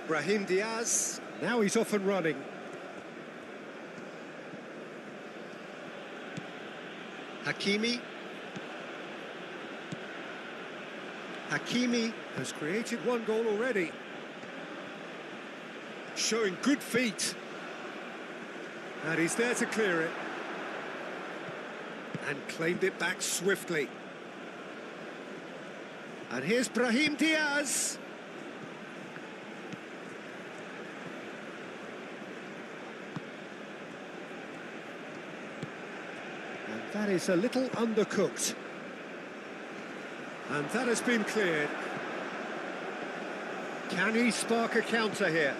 Brahim Diaz. Now he's off and running. Hakimi. Hakimi has created one goal already. Showing good feet. And he's there to clear it. And claimed it back swiftly. And here's Brahim Diaz. That is a little undercooked. And that has been cleared. Can he spark a counter here?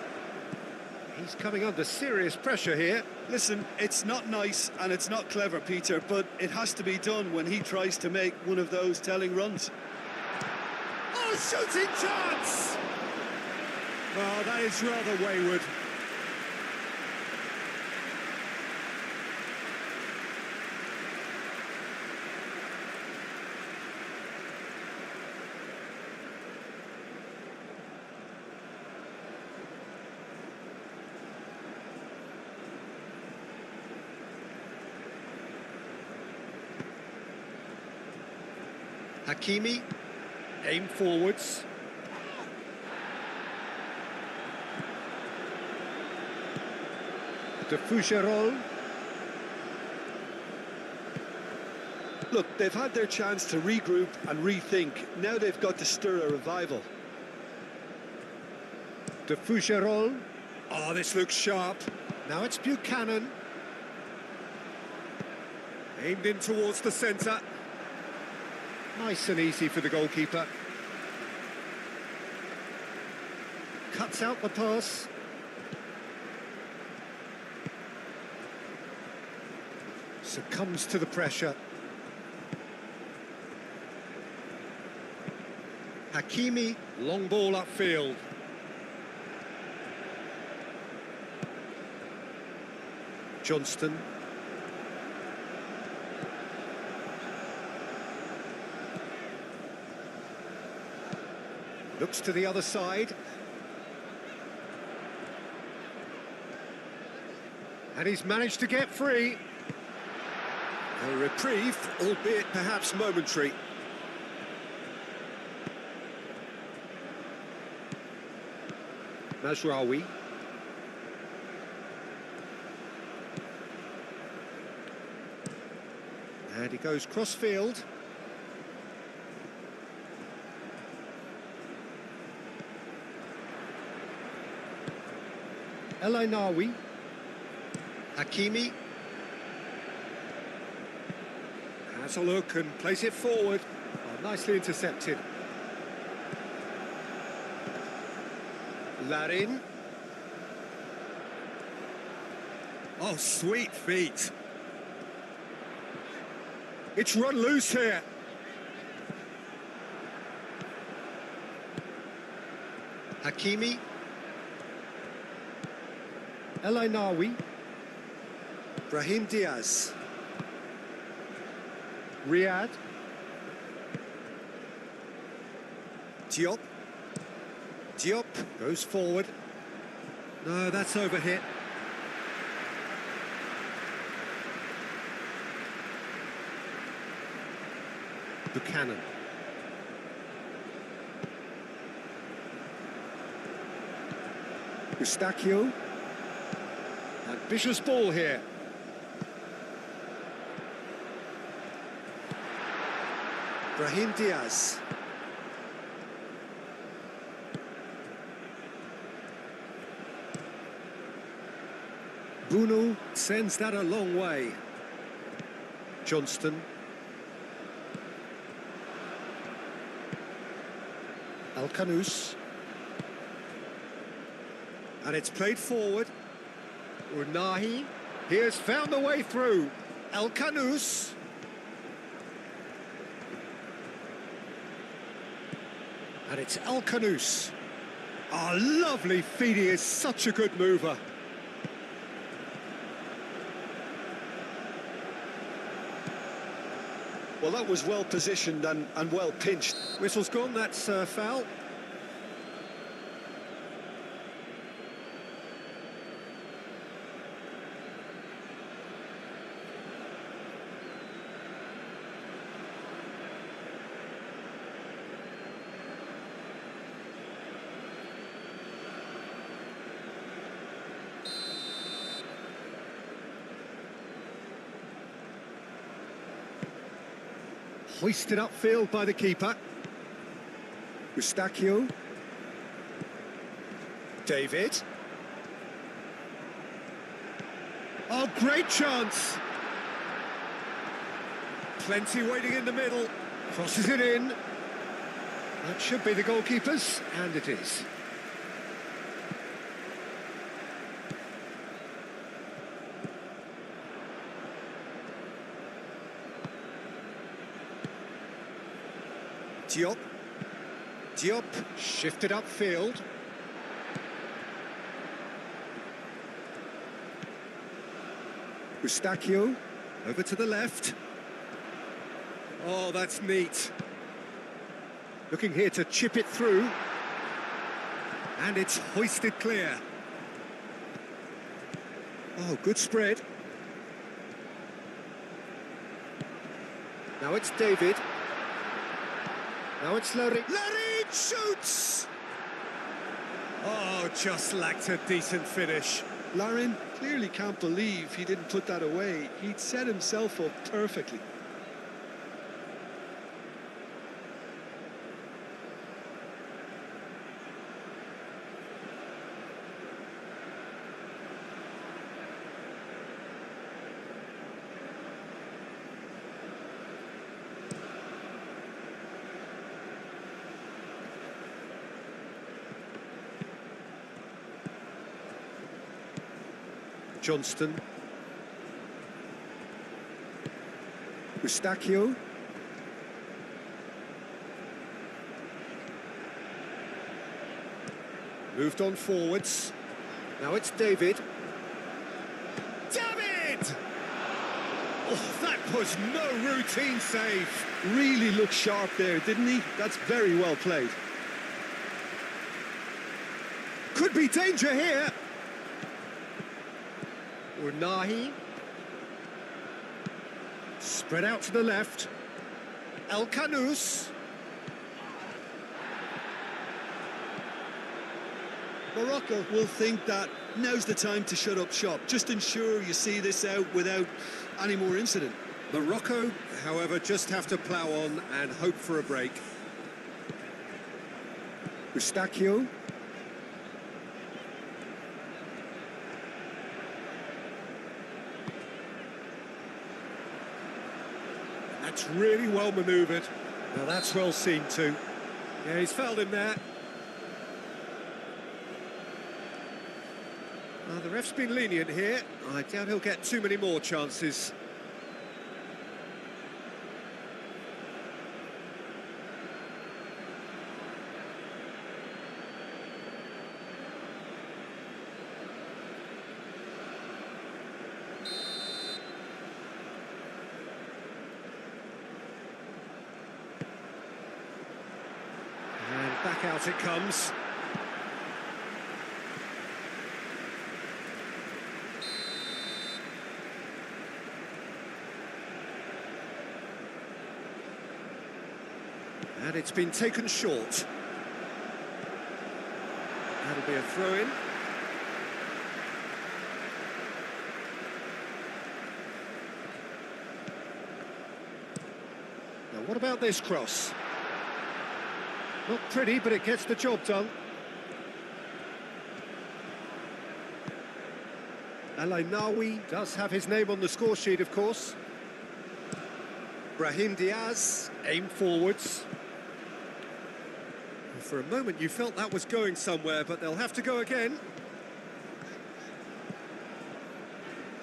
He's coming under serious pressure here. Listen, it's not nice and it's not clever, Peter, but it has to be done when he tries to make one of those telling runs. Oh, shooting chance! Well, that is rather wayward. Hakimi, aim forwards. De Fougerolles. Look, they've had their chance to regroup and rethink. Now they've got to stir a revival. De Fougerolles. Oh, this looks sharp. Now it's Buchanan. Aimed in towards the centre. Nice and easy for the goalkeeper. Cuts out the pass. Succumbs to the pressure. Hakimi, long ball upfield. Johnston. Looks to the other side. And he's managed to get free. A reprieve, albeit perhaps momentary. Mazraoui. And he goes cross-field. El Ainaoui. Hakimi. Has a look and plays it forward. Oh, nicely intercepted. Larin. Oh, sweet feet. It's run loose here. Hakimi. El Ainaoui. Brahim Diaz. Riyad. Diop. Diop goes forward. No, that's overhit. Buchanan. Eustachio. Ambitious ball here. Brahim Diaz. Bunu sends that a long way. Johnston. Al-Khanous. And it's played forward. Unahi. He has found the way through. Al-Khanous. And it's Al-Khanous. Oh, lovely feet. He is such a good mover. Well, that was well positioned and well pinched. Whistle's gone, that's a foul. Hoisted upfield by the keeper. Eustachio. David. Oh, great chance! Plenty waiting in the middle. Crosses it in. That should be the goalkeeper's, and it is. Diop. Diop shifted upfield. Eustachio over to the left. Oh, that's neat. Looking here to chip it through. And it's hoisted clear. Oh, good spread. Now it's David. Now it's Larry. Larry shoots! Oh, just lacked a decent finish. Larin clearly can't believe he didn't put that away. He'd set himself up perfectly. Johnston. Eustachio. Moved on forwards. Now it's David. David! Oh, that was no routine save. Really looked sharp there, didn't he? That's very well played. Could be danger here. Unahi. Spread out to the left. El Kanous. Morocco will think that now's the time to shut up shop. Just ensure you see this out without any more incident. Morocco, however, just have to plough on and hope for a break. Eustachio. That's really well manoeuvred. Now that's well seen too. Yeah, he's fouled him there. The ref's been lenient here. I doubt he'll get too many more chances. And back out it comes. And it's been taken short. That'll be a throw-in. Now, what about this cross? Not pretty, but it gets the job done. Alainawi does have his name on the score sheet, of course. Brahim Diaz, aim forwards. For a moment you felt that was going somewhere, but they'll have to go again.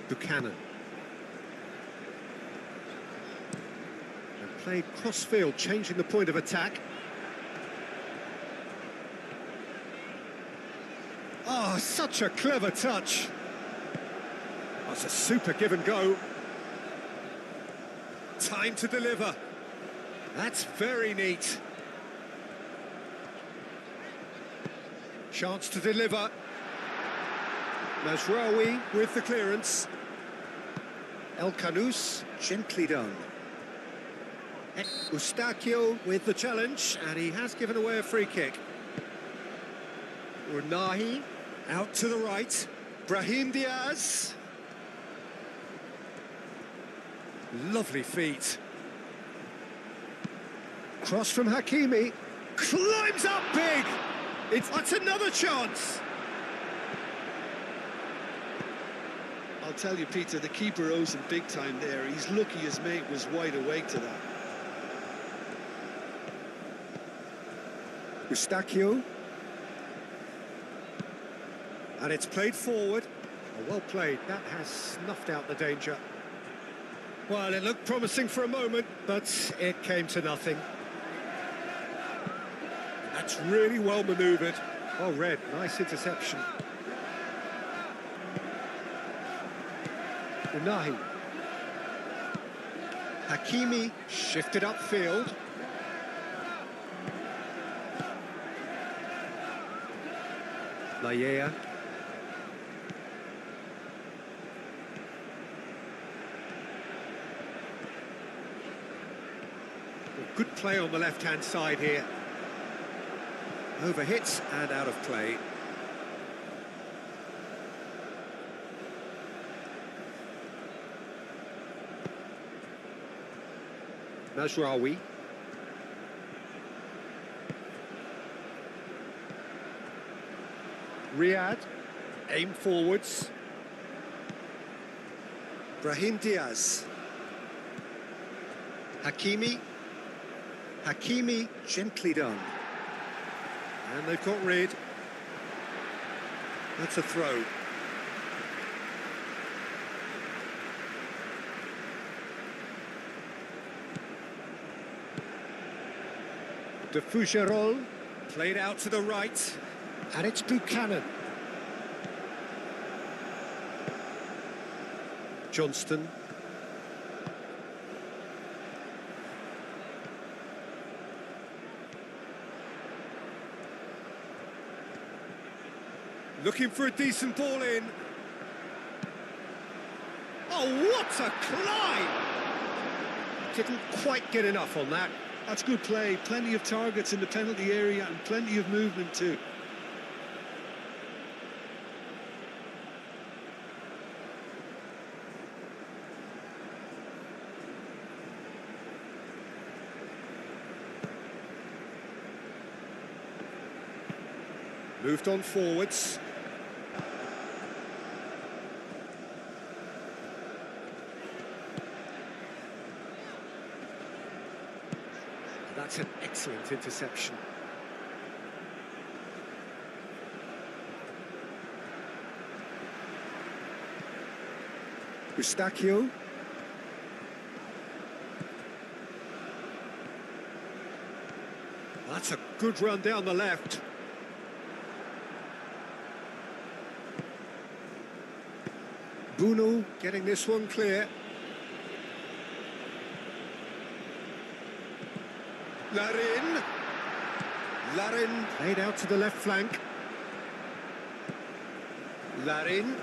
Buchanan. And played cross-field, changing the point of attack. Oh, such a clever touch. That's a super give and go. Time to deliver. That's very neat. Chance to deliver. Mazraoui with the clearance. El Kanous, gently done. Eustachio with the challenge, and he has given away a free kick. Unahi out to the right. Brahim Diaz. Lovely feet. Cross from Hakimi. Climbs up big. That's another chance. I'll tell you, Peter, the keeper owes him big time there. He's lucky his mate was wide awake to that. Eustachio. And it's played forward. Oh, well played. That has snuffed out the danger. Well, it looked promising for a moment, but it came to nothing. That's really well manoeuvred. Well read, nice interception. Unahi. Hakimi shifted upfield. Layea. Good play on the left-hand side here. Overhits and out of play. Mazraoui. Riyad, aim forwards. Brahim Diaz. Hakimi. Hakimi, gently done. And they've got rid. That's a throw. De Fougerolles, played out to the right. And it's Buchanan. Johnston. Looking for a decent ball in. Oh, what a climb! Didn't quite get enough on that. That's good play. Plenty of targets in the penalty area and plenty of movement too. Moved on forwards. That's an excellent interception. Eustachio. That's a good run down the left. Bruno getting this one clear. Larin. Larin played out to the left flank. Larin.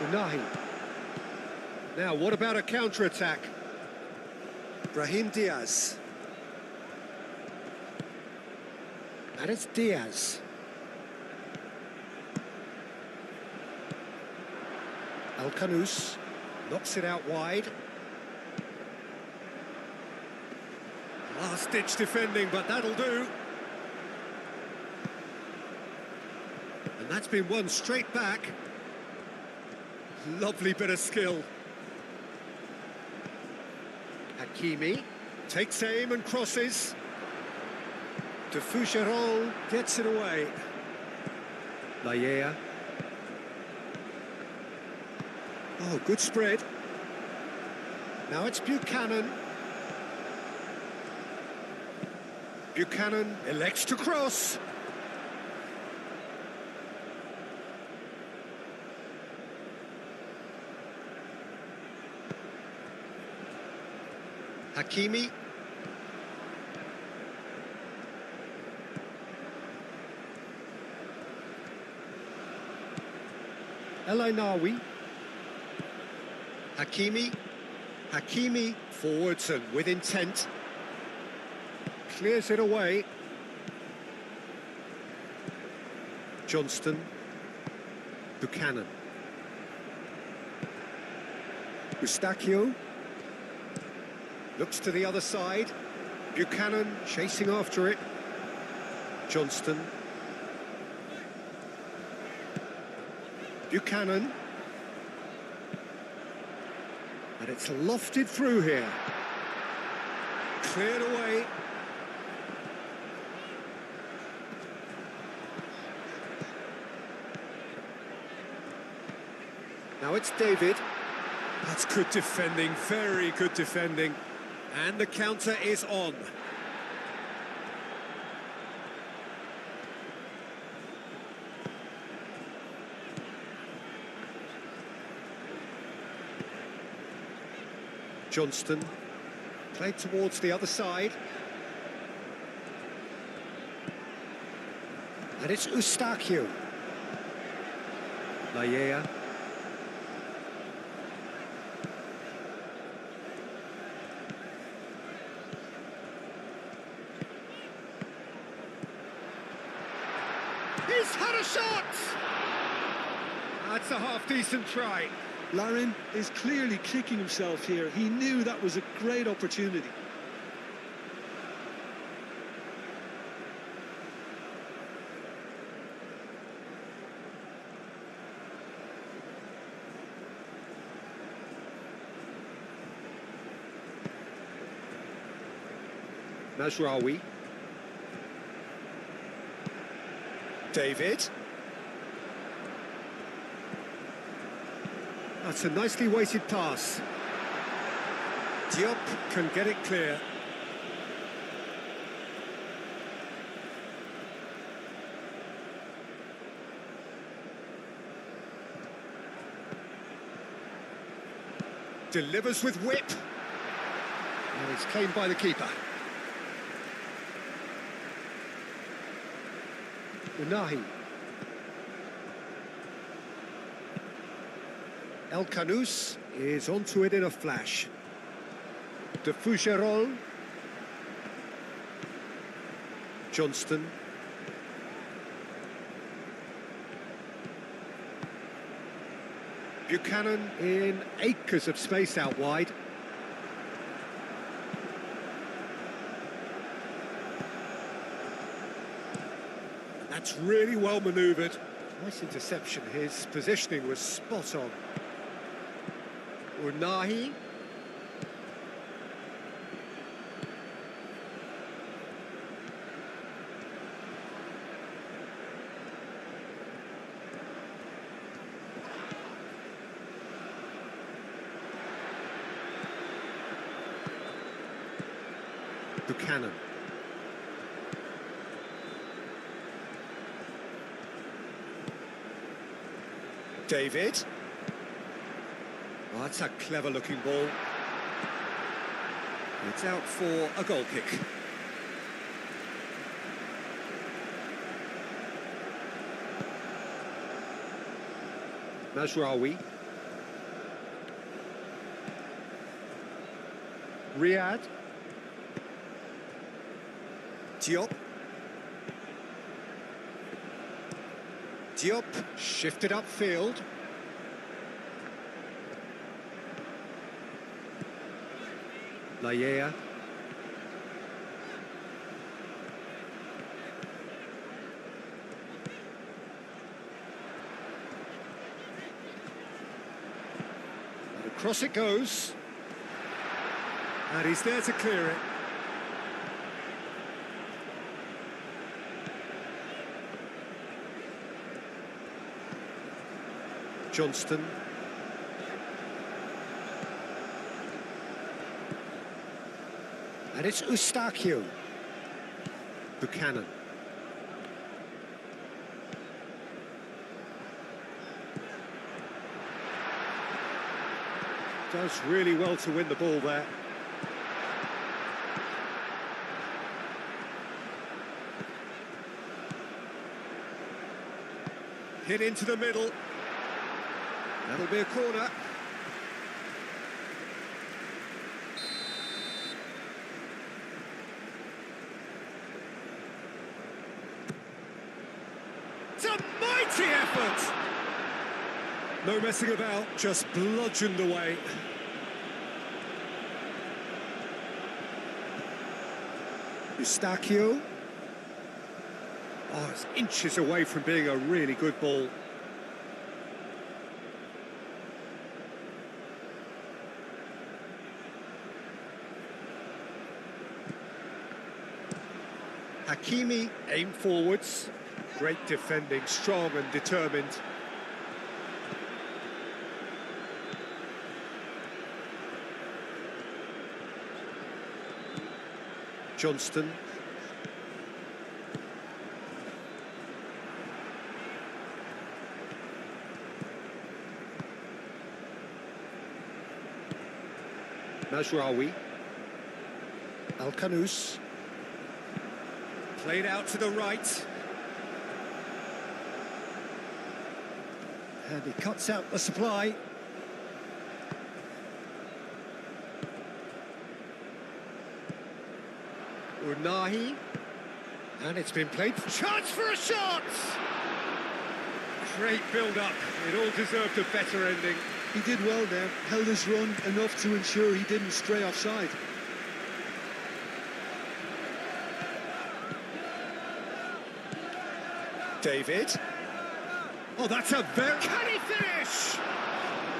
Unahi. Now, what about a counter-attack? Brahim Diaz. And it's Diaz. Al-Kanous knocks it out wide. Last-ditch defending, but that'll do. And that's been won straight back. Lovely bit of skill. Hakimi takes aim and crosses. De Fougerolles gets it away. Laya. Oh, good spread. Now it's Buchanan. Buchanan elects to cross. Hakimi. El Ainawi. Hakimi. Hakimi forwards and with intent. Clears it away. Johnston. Buchanan. Eustachio. Looks to the other side. Buchanan chasing after it. Johnston. Buchanan. And it's lofted through here. Cleared away. Now it's David. That's good defending, very good defending. And the counter is on. Johnston played towards the other side. And it's Eustachio. Laya. He's had a shot! That's a half-decent try. Larin is clearly kicking himself here. He knew that was a great opportunity. Mazraoui. David. That's a nicely weighted pass. Diop can get it clear. Delivers with whip. And it's claimed by the keeper. Unahi. El Canous is onto it in a flash. De Fougerolles. Johnston. Buchanan in acres of space out wide. That's really well manoeuvred. Nice interception. His positioning was spot on. Unahi. Buchanan. David. Oh, that's a clever-looking ball. It's out for a goal kick. Mazraoui. Riyad. Diop. Diop shifted upfield. Laya. And across it goes. And he's there to clear it. Johnston. And it's Eustachio. Buchanan. Does really well to win the ball there. Hit into the middle. That'll be a corner. It's a mighty effort! No messing about, just bludgeoned away. Eustachio. Oh, it's inches away from being a really good ball. Hakimi aimed forwards. Great defending, strong and determined. Johnston. Mazraoui. El Canous. Played out to the right. And he cuts out the supply. Unahi. And it's been played. Chance for a shot! Great build-up. It all deserved a better ending. He did well there, held his run enough to ensure he didn't stray offside. David. Oh, that's a very... Can he finish?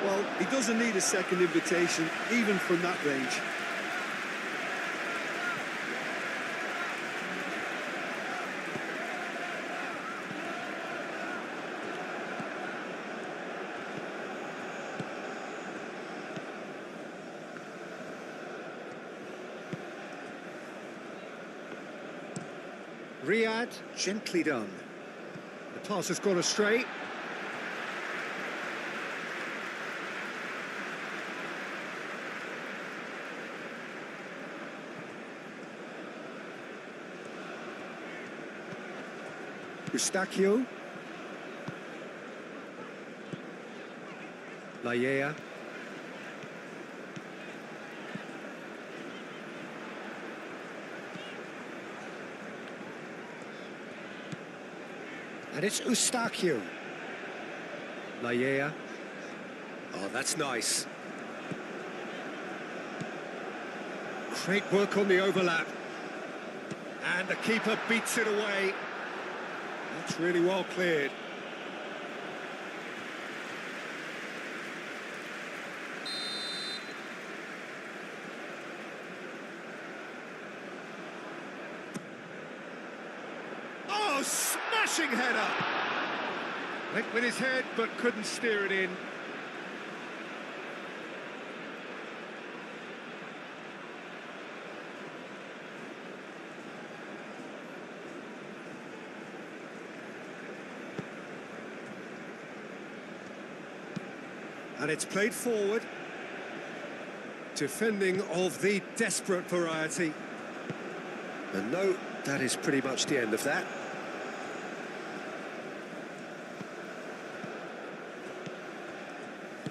Well, he doesn't need a second invitation, even from that range. Riyad, gently done. The pass has gone astray. Eustachio. Lallea. And it's Eustachio. Lallea. Oh, that's nice. Great work on the overlap. And the keeper beats it away. That's really well cleared. Oh, smashing header! Went with his head, but couldn't steer it in. And it's played forward. Defending of the desperate variety. And no, that is pretty much the end of that.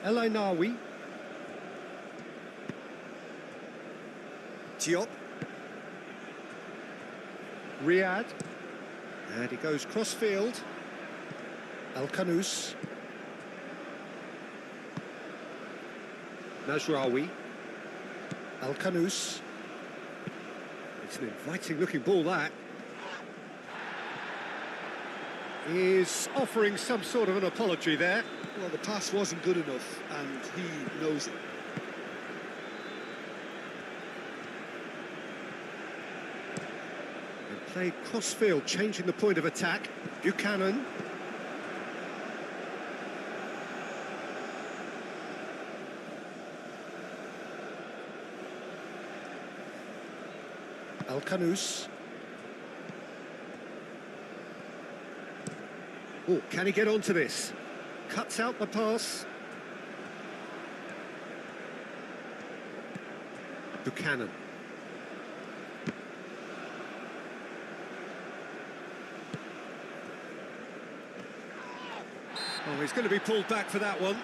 El Ainawi. Diop. Riyad. And he goes cross-field. Al-Kanous. Mazraoui. Al-Kanous. It's an inviting-looking ball, that. Is offering some sort of an apology there. Well, the pass wasn't good enough, and he knows it. And played cross-field, changing the point of attack. Buchanan. Al-Kanous. Oh, can he get onto this? Cuts out the pass. Buchanan. Oh, he's going to be pulled back for that one.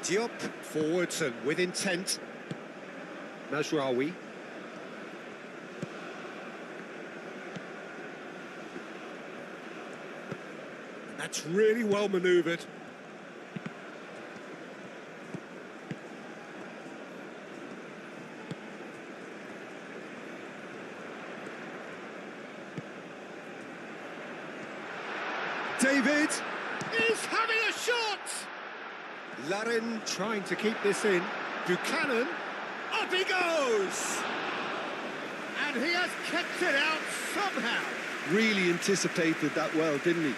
Diop, forwards and with intent. Mazraoui. That's really well manoeuvred. David is having a shot! Larin trying to keep this in. Buchanan, up he goes! And he has kept it out somehow. Really anticipated that well, didn't he?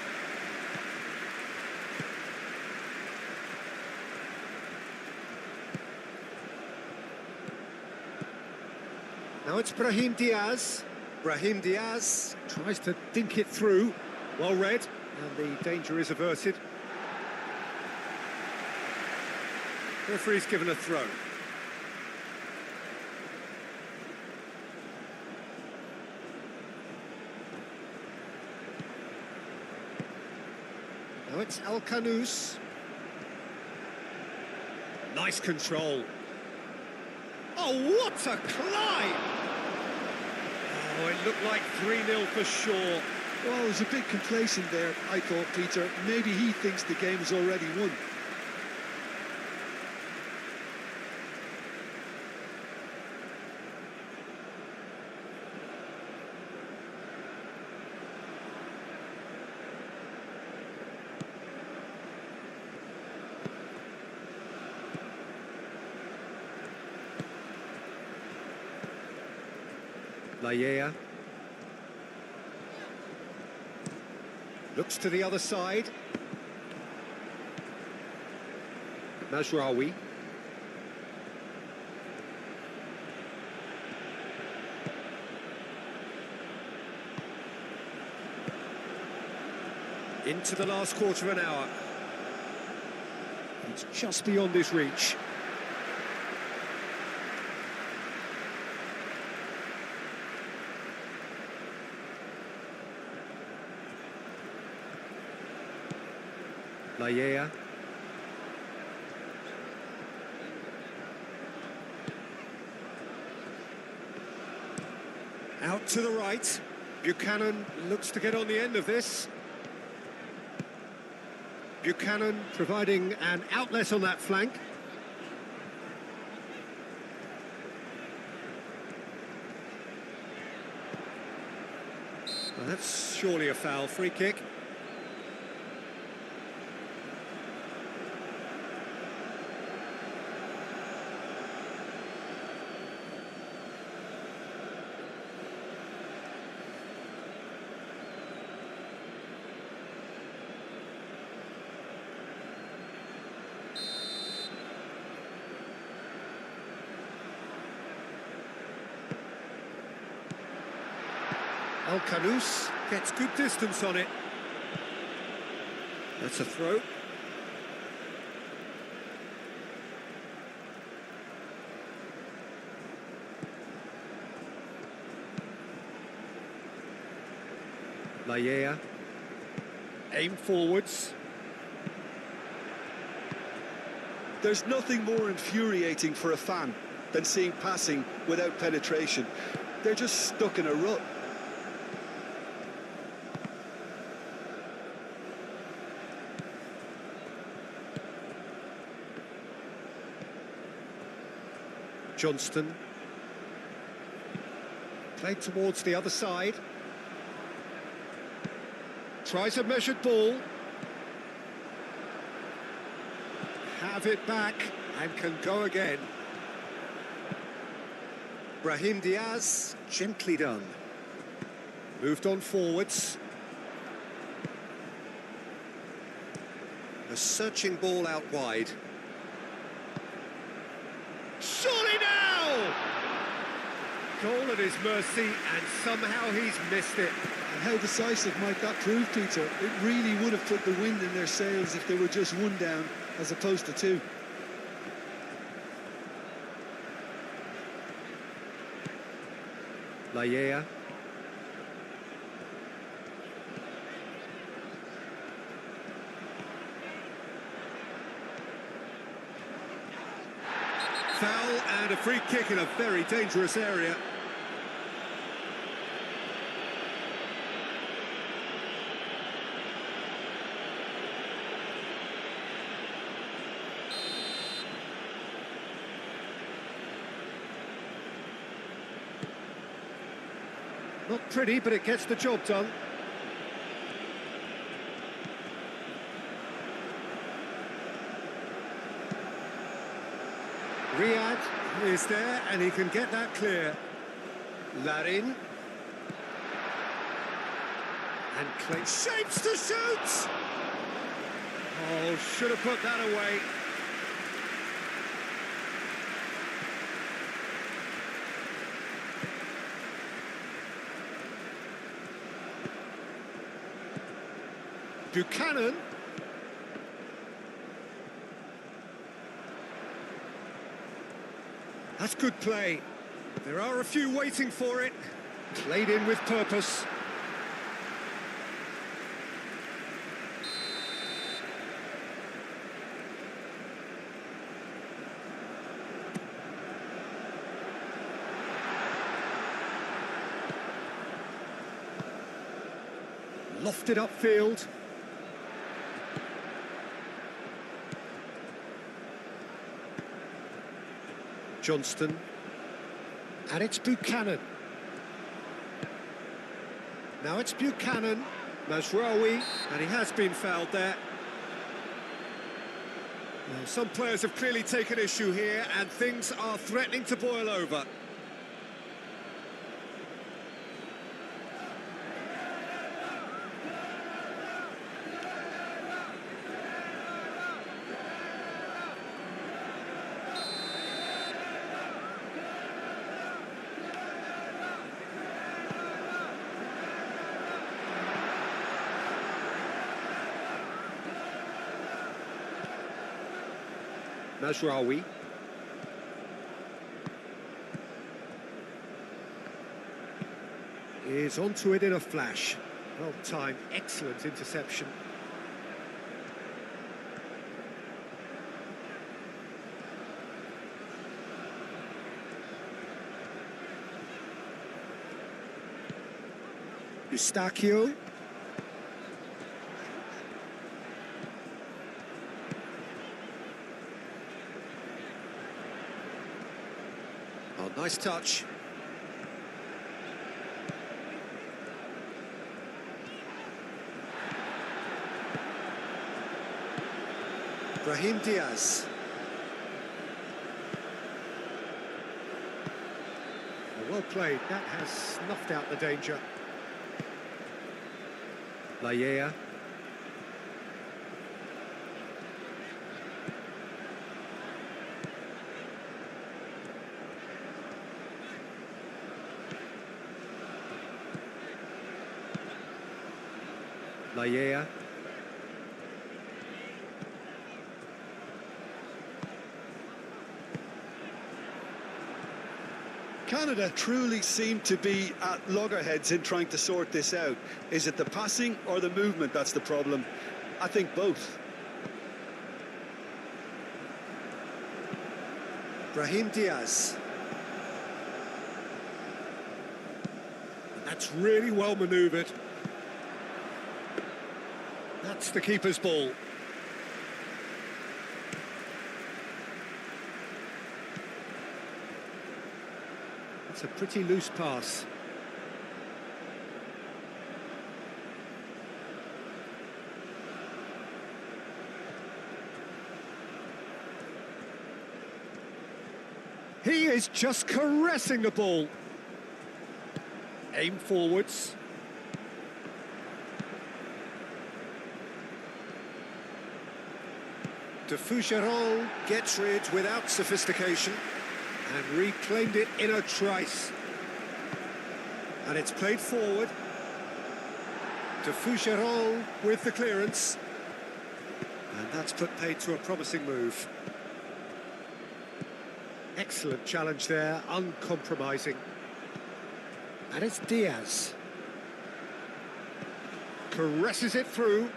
Now it's Brahim Diaz. Brahim Diaz tries to dink it through. Well read, and the danger is averted. Referee's given a throw. Now it's El Kanous. Nice control. Oh, what a climb! Oh, it looked like 3-0 for sure. Well, there's a bit complacent there, I thought, Peter. Maybe he thinks the game's already won. Laya. Looks to the other side. Mazraoui. Into the last quarter of an hour. It's just beyond his reach. Laya. Out to the right. Buchanan looks to get on the end of this. Buchanan providing an outlet on that flank. Well, that's surely a foul. Free kick. El Kanous gets good distance on it. That's a throw. Laya. Aim forwards. There's nothing more infuriating for a fan than seeing passing without penetration. They're just stuck in a rut. Johnston. Played towards the other side. Tries a measured ball. Have it back and can go again. Brahim Diaz, gently done. Moved on forwards. A searching ball out wide. Surely now! Goal at his mercy, and somehow he's missed it. And how decisive might that prove, Peter? It really would have put the wind in their sails if they were just one down as opposed to two. Laya. Foul and a free kick in a very dangerous area. Not pretty, but it gets the job done. Riyad is there, and he can get that clear. Larin. And Clay shapes to shoot! Oh, should have put that away. Buchanan. That's good play. There are a few waiting for it. Played in with purpose. Lofted upfield. Johnston. And it's Buchanan. Now it's Buchanan. Mazraoui. And he has been fouled there. Well, some players have clearly taken issue here, and things are threatening to boil over. Mazraoui. Is onto it in a flash. Well timed, excellent interception. Eustachio. Oh, nice touch. Brahim Diaz. Well played, that has snuffed out the danger. Lallea. Lallea. Canada truly seem to be at loggerheads in trying to sort this out. Is it the passing or the movement that's the problem? I think both. Brahim Diaz. That's really well manoeuvred. That's the keeper's ball. It's a pretty loose pass. He is just caressing the ball. Aim forwards. De Fougeron gets rid without sophistication and reclaimed it in a trice. And it's played forward. De Fougeron with the clearance. And that's put paid to a promising move. Excellent challenge there, uncompromising. And it's Diaz. Caresses it through.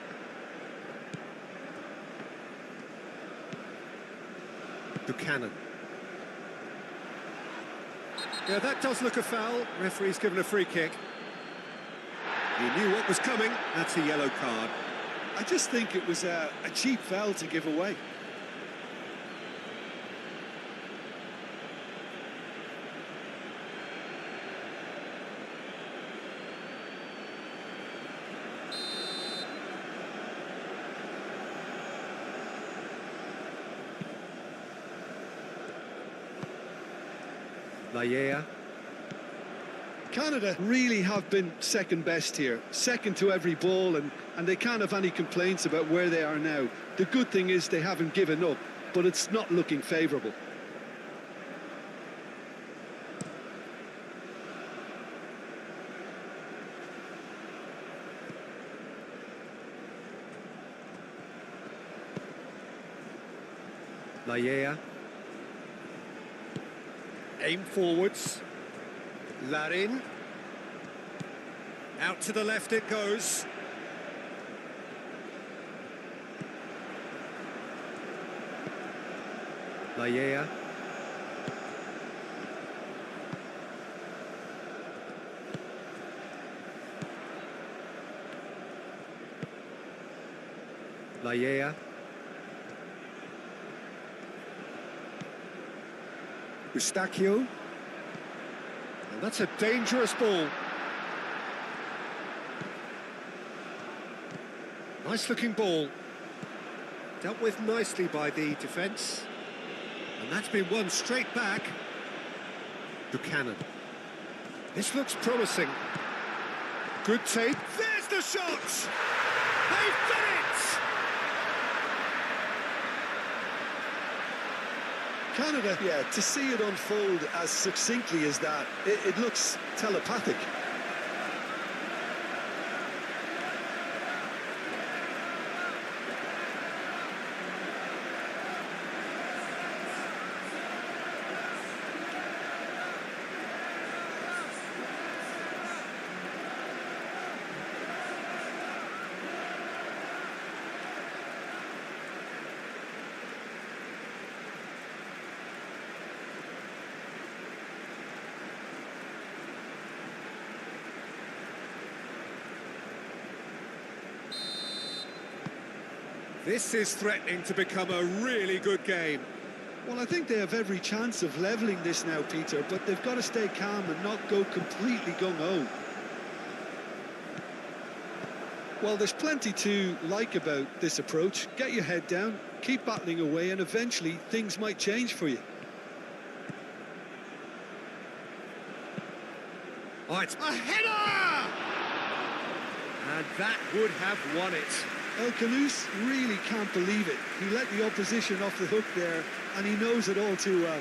Buchanan. Yeah, that does look a foul. Referee's given a free kick. He knew what was coming. That's a yellow card. I just think it was a cheap foul to give away. Lallea. Canada really have been second best here, second to every ball, and they can't have any complaints about where they are now. The good thing is they haven't given up, but it's not looking favourable. Laia. Aim forwards. Larin. Out to the left it goes. Laia. Laia. Eustachio. And that's a dangerous ball. Nice looking ball. Dealt with nicely by the defence. And that's been won straight back. Buchanan. This looks promising. Good take. There's the shot! They've done it! Canada, yeah, to see it unfold as succinctly as that, it looks telepathic. This is threatening to become a really good game. Well, I think they have every chance of levelling this now, Peter, but they've got to stay calm and not go completely gung-ho. Well, there's plenty to like about this approach. Get your head down, keep battling away, and eventually things might change for you. Oh, it's a header! And that would have won it. El Khanous really can't believe it. He let the opposition off the hook there, and he knows it all too well.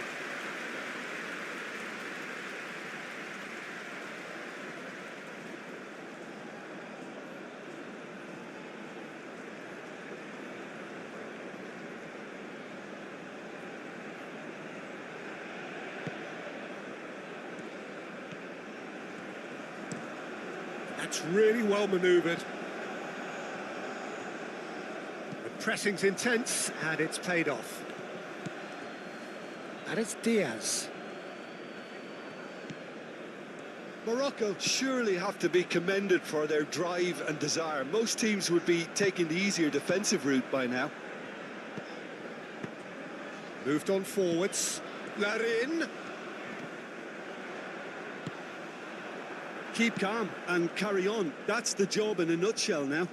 That's really well manoeuvred. Pressing's intense, and it's paid off. And it's Diaz. Morocco surely have to be commended for their drive and desire. Most teams would be taking the easier defensive route by now. Moved on forwards. Larin. Keep calm and carry on. That's the job in a nutshell now.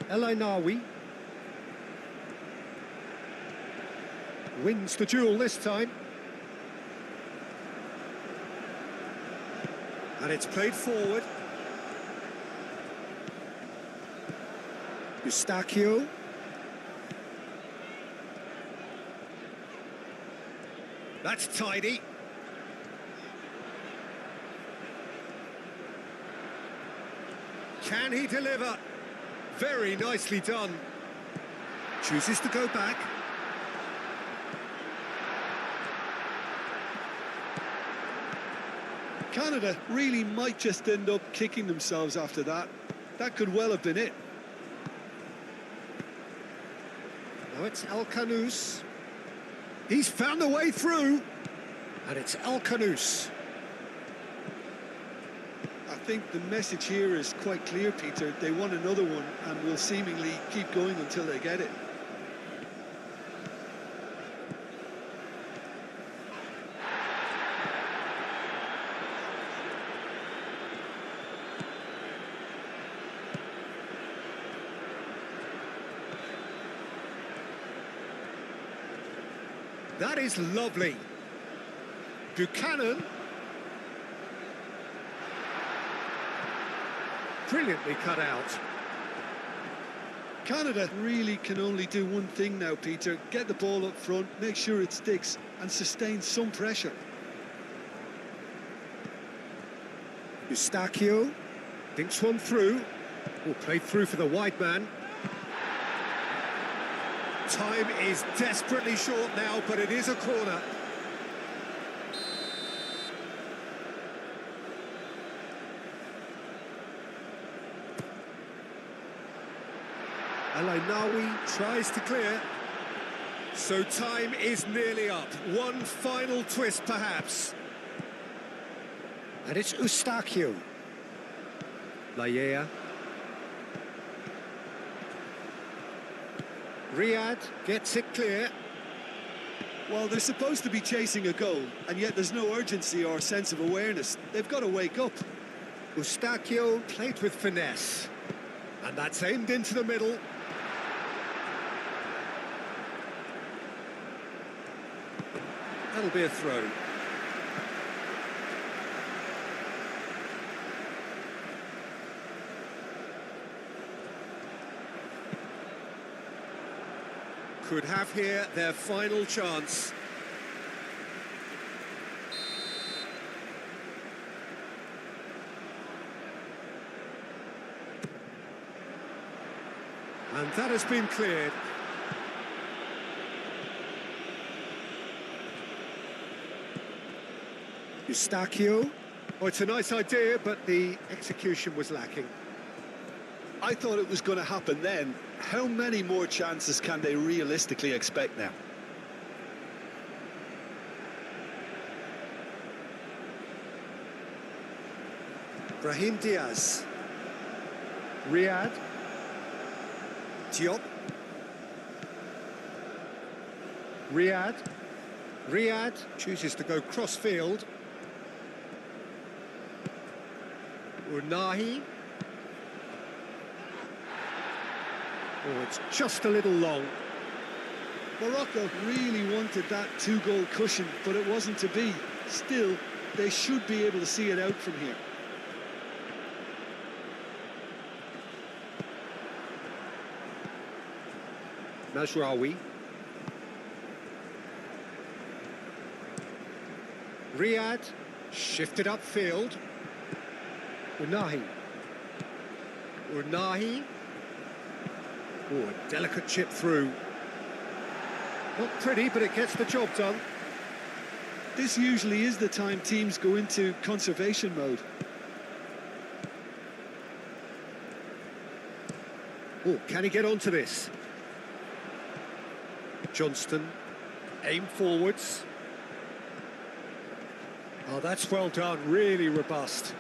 El Ainawi wins the duel this time. And it's played forward. Eustachio. That's tidy. Can he deliver? Very nicely done. Chooses to go back. Canada really might just end up kicking themselves after that. That could well have been it. Now it's El Khanous. He's found a way through. And it's El Khanous. I think the message here is quite clear, Peter. They want another one and will seemingly keep going until they get it. That is lovely. Buchanan. Brilliantly cut out. Canada really can only do one thing now, Peter. Get the ball up front, make sure it sticks, and sustain some pressure. Eustachio thinks one through. Oh, played through for the wide man. Time is desperately short now, but it is a corner. El-Ainaoui tries to clear. So time is nearly up. One final twist, perhaps. And it's Eustachio. Laya. Riyad gets it clear. Well, they're supposed to be chasing a goal, and yet there's no urgency or sense of awareness. They've got to wake up. Eustachio played with finesse. And that's aimed into the middle. That'll be a throw. Could have here their final chance. And that has been cleared. Eustachio. Oh, it's a nice idea, but the execution was lacking. I thought it was going to happen then. How many more chances can they realistically expect now? Brahim Diaz. Riyad. Diop. Riyad. Riyad chooses to go cross-field. Unahi. Oh, it's just a little long. Morocco really wanted that two-goal cushion, but it wasn't to be. Still, they should be able to see it out from here. Mazraoui. Riyad shifted upfield. Unahi. Unahi. Oh, a delicate chip through. Not pretty, but it gets the job done. This usually is the time teams go into conservation mode. Oh, can he get onto this? Johnston, aim forwards. Oh, that's well done, really robust.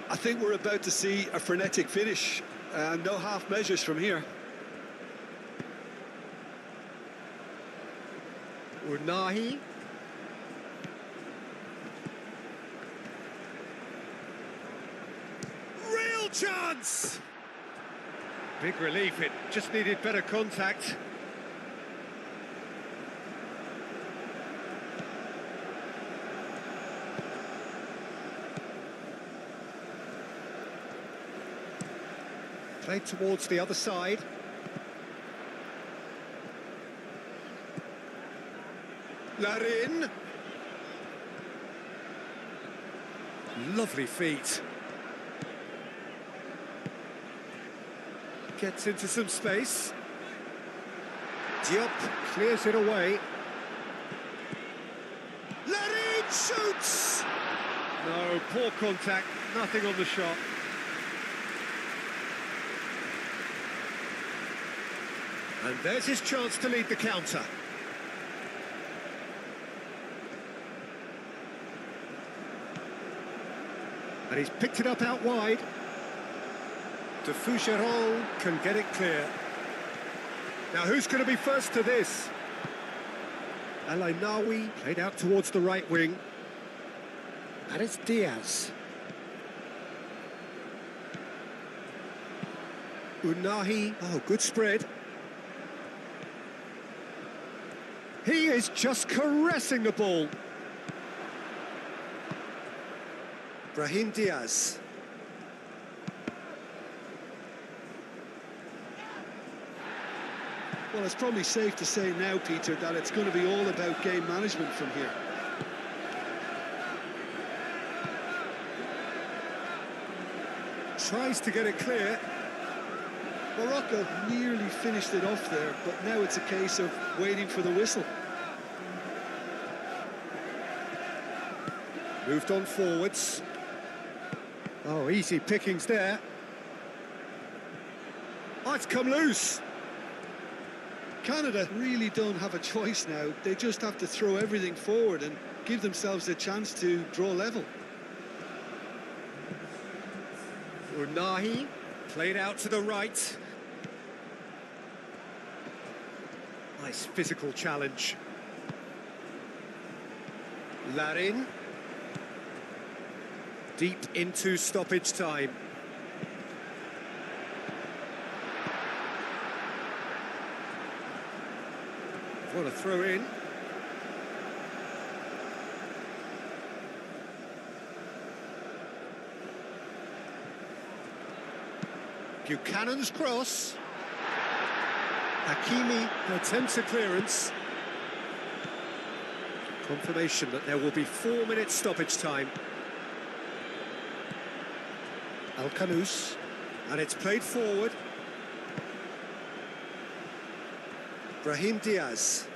I think we're about to see a frenetic finish, and no half measures from here. Unahi. Real chance! Big relief, it just needed better contact. Played towards the other side. Larin. Lovely feet. Gets into some space. Diop clears it away. Larin shoots! No, poor contact, nothing on the shot. And there's his chance to lead the counter. And he's picked it up out wide. De Fougeron can get it clear. Now who's going to be first to this? El-Ainaoui played out towards the right wing. And it's Diaz. Unahi, oh, good spread. He is just caressing the ball. Brahim Diaz. Well, it's probably safe to say now, Peter, that it's going to be all about game management from here. tries to get it clear. Morocco nearly finished it off there, but now it's a case of waiting for the whistle. Moved on forwards. Oh, easy pickings there. Oh, it's come loose. Canada really don't have a choice now. They just have to throw everything forward and give themselves a chance to draw level. Unahi played out to the right. Nice physical challenge. Larin. Deep into stoppage time. What a throw in. Buchanan's cross. Hakimi attempts a clearance. Confirmation that there will be 4 minutes stoppage time. Al-Kanous, and it's played forward. Brahim Diaz.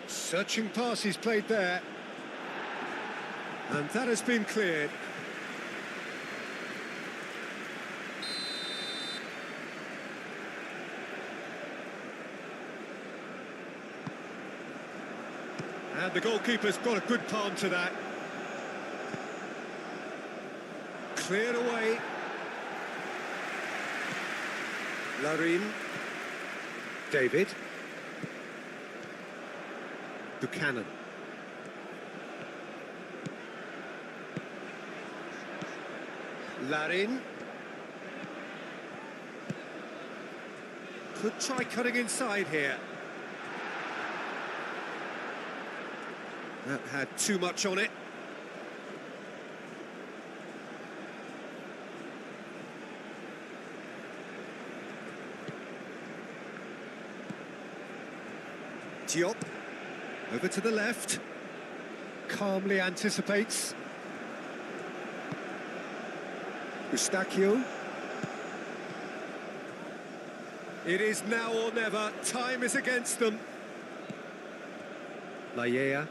Searching pass he's played there. And that has been cleared. And the goalkeeper's got a good palm to that. Cleared away. Larin. David. Buchanan. Larin. Could try cutting inside here. That had too much on it. Diop, over to the left, calmly anticipates. Eustachio. It is now or never, time is against them. Laia.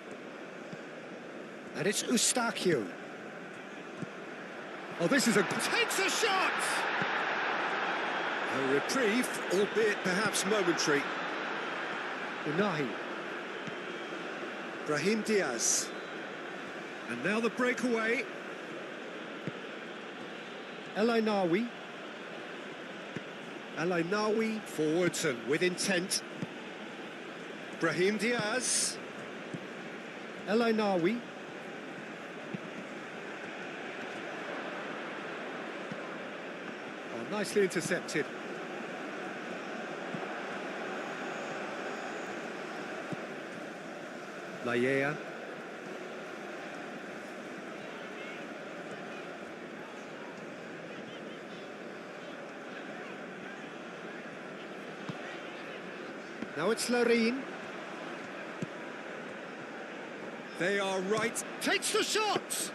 And it's Eustachio. Oh, this is takes a shot! A reprieve, albeit perhaps momentary. Unahi. Brahim Diaz. And now the breakaway. El Ainaoui. El Ainaoui forwards and with intent. Brahim Diaz. El Ainaoui. Oh, nicely intercepted. Laia. Now it's Larin. They are right. Takes the shot!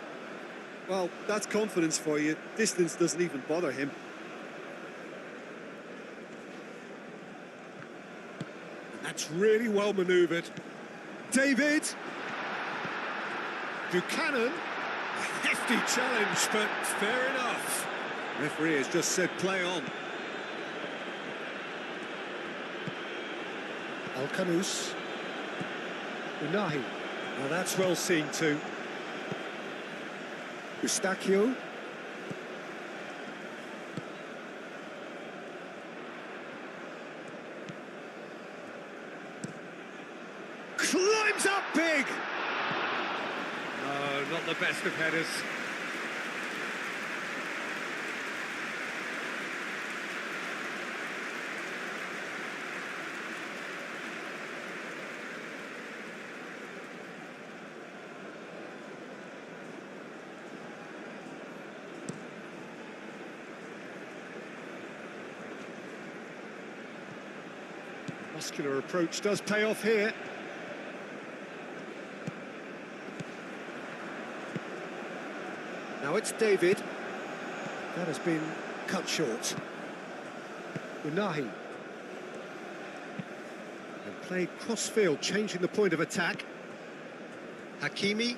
Well, that's confidence for you. Distance doesn't even bother him. That's really well manoeuvred. David. Buchanan. A hefty challenge, but fair enough. Referee has just said play on. Al-Kanous. Unahi. Well, that's well seen too. Eustachio. Climbs up big! No, not the best of headers. Muscular approach does pay off here. Now it's David. That has been cut short. Unahi. And played cross-field, changing the point of attack. Hakimi.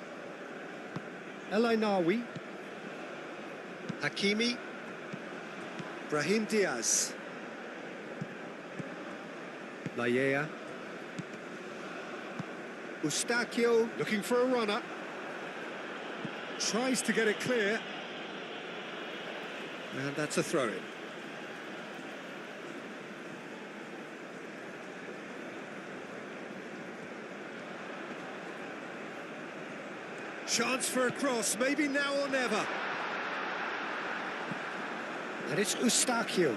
El Ainawi. Hakimi. Brahim Diaz. Layea. Eustachio looking for a runner. Tries to get it clear. And that's a throw-in. Chance for a cross, maybe now or never. And it's Eustachio.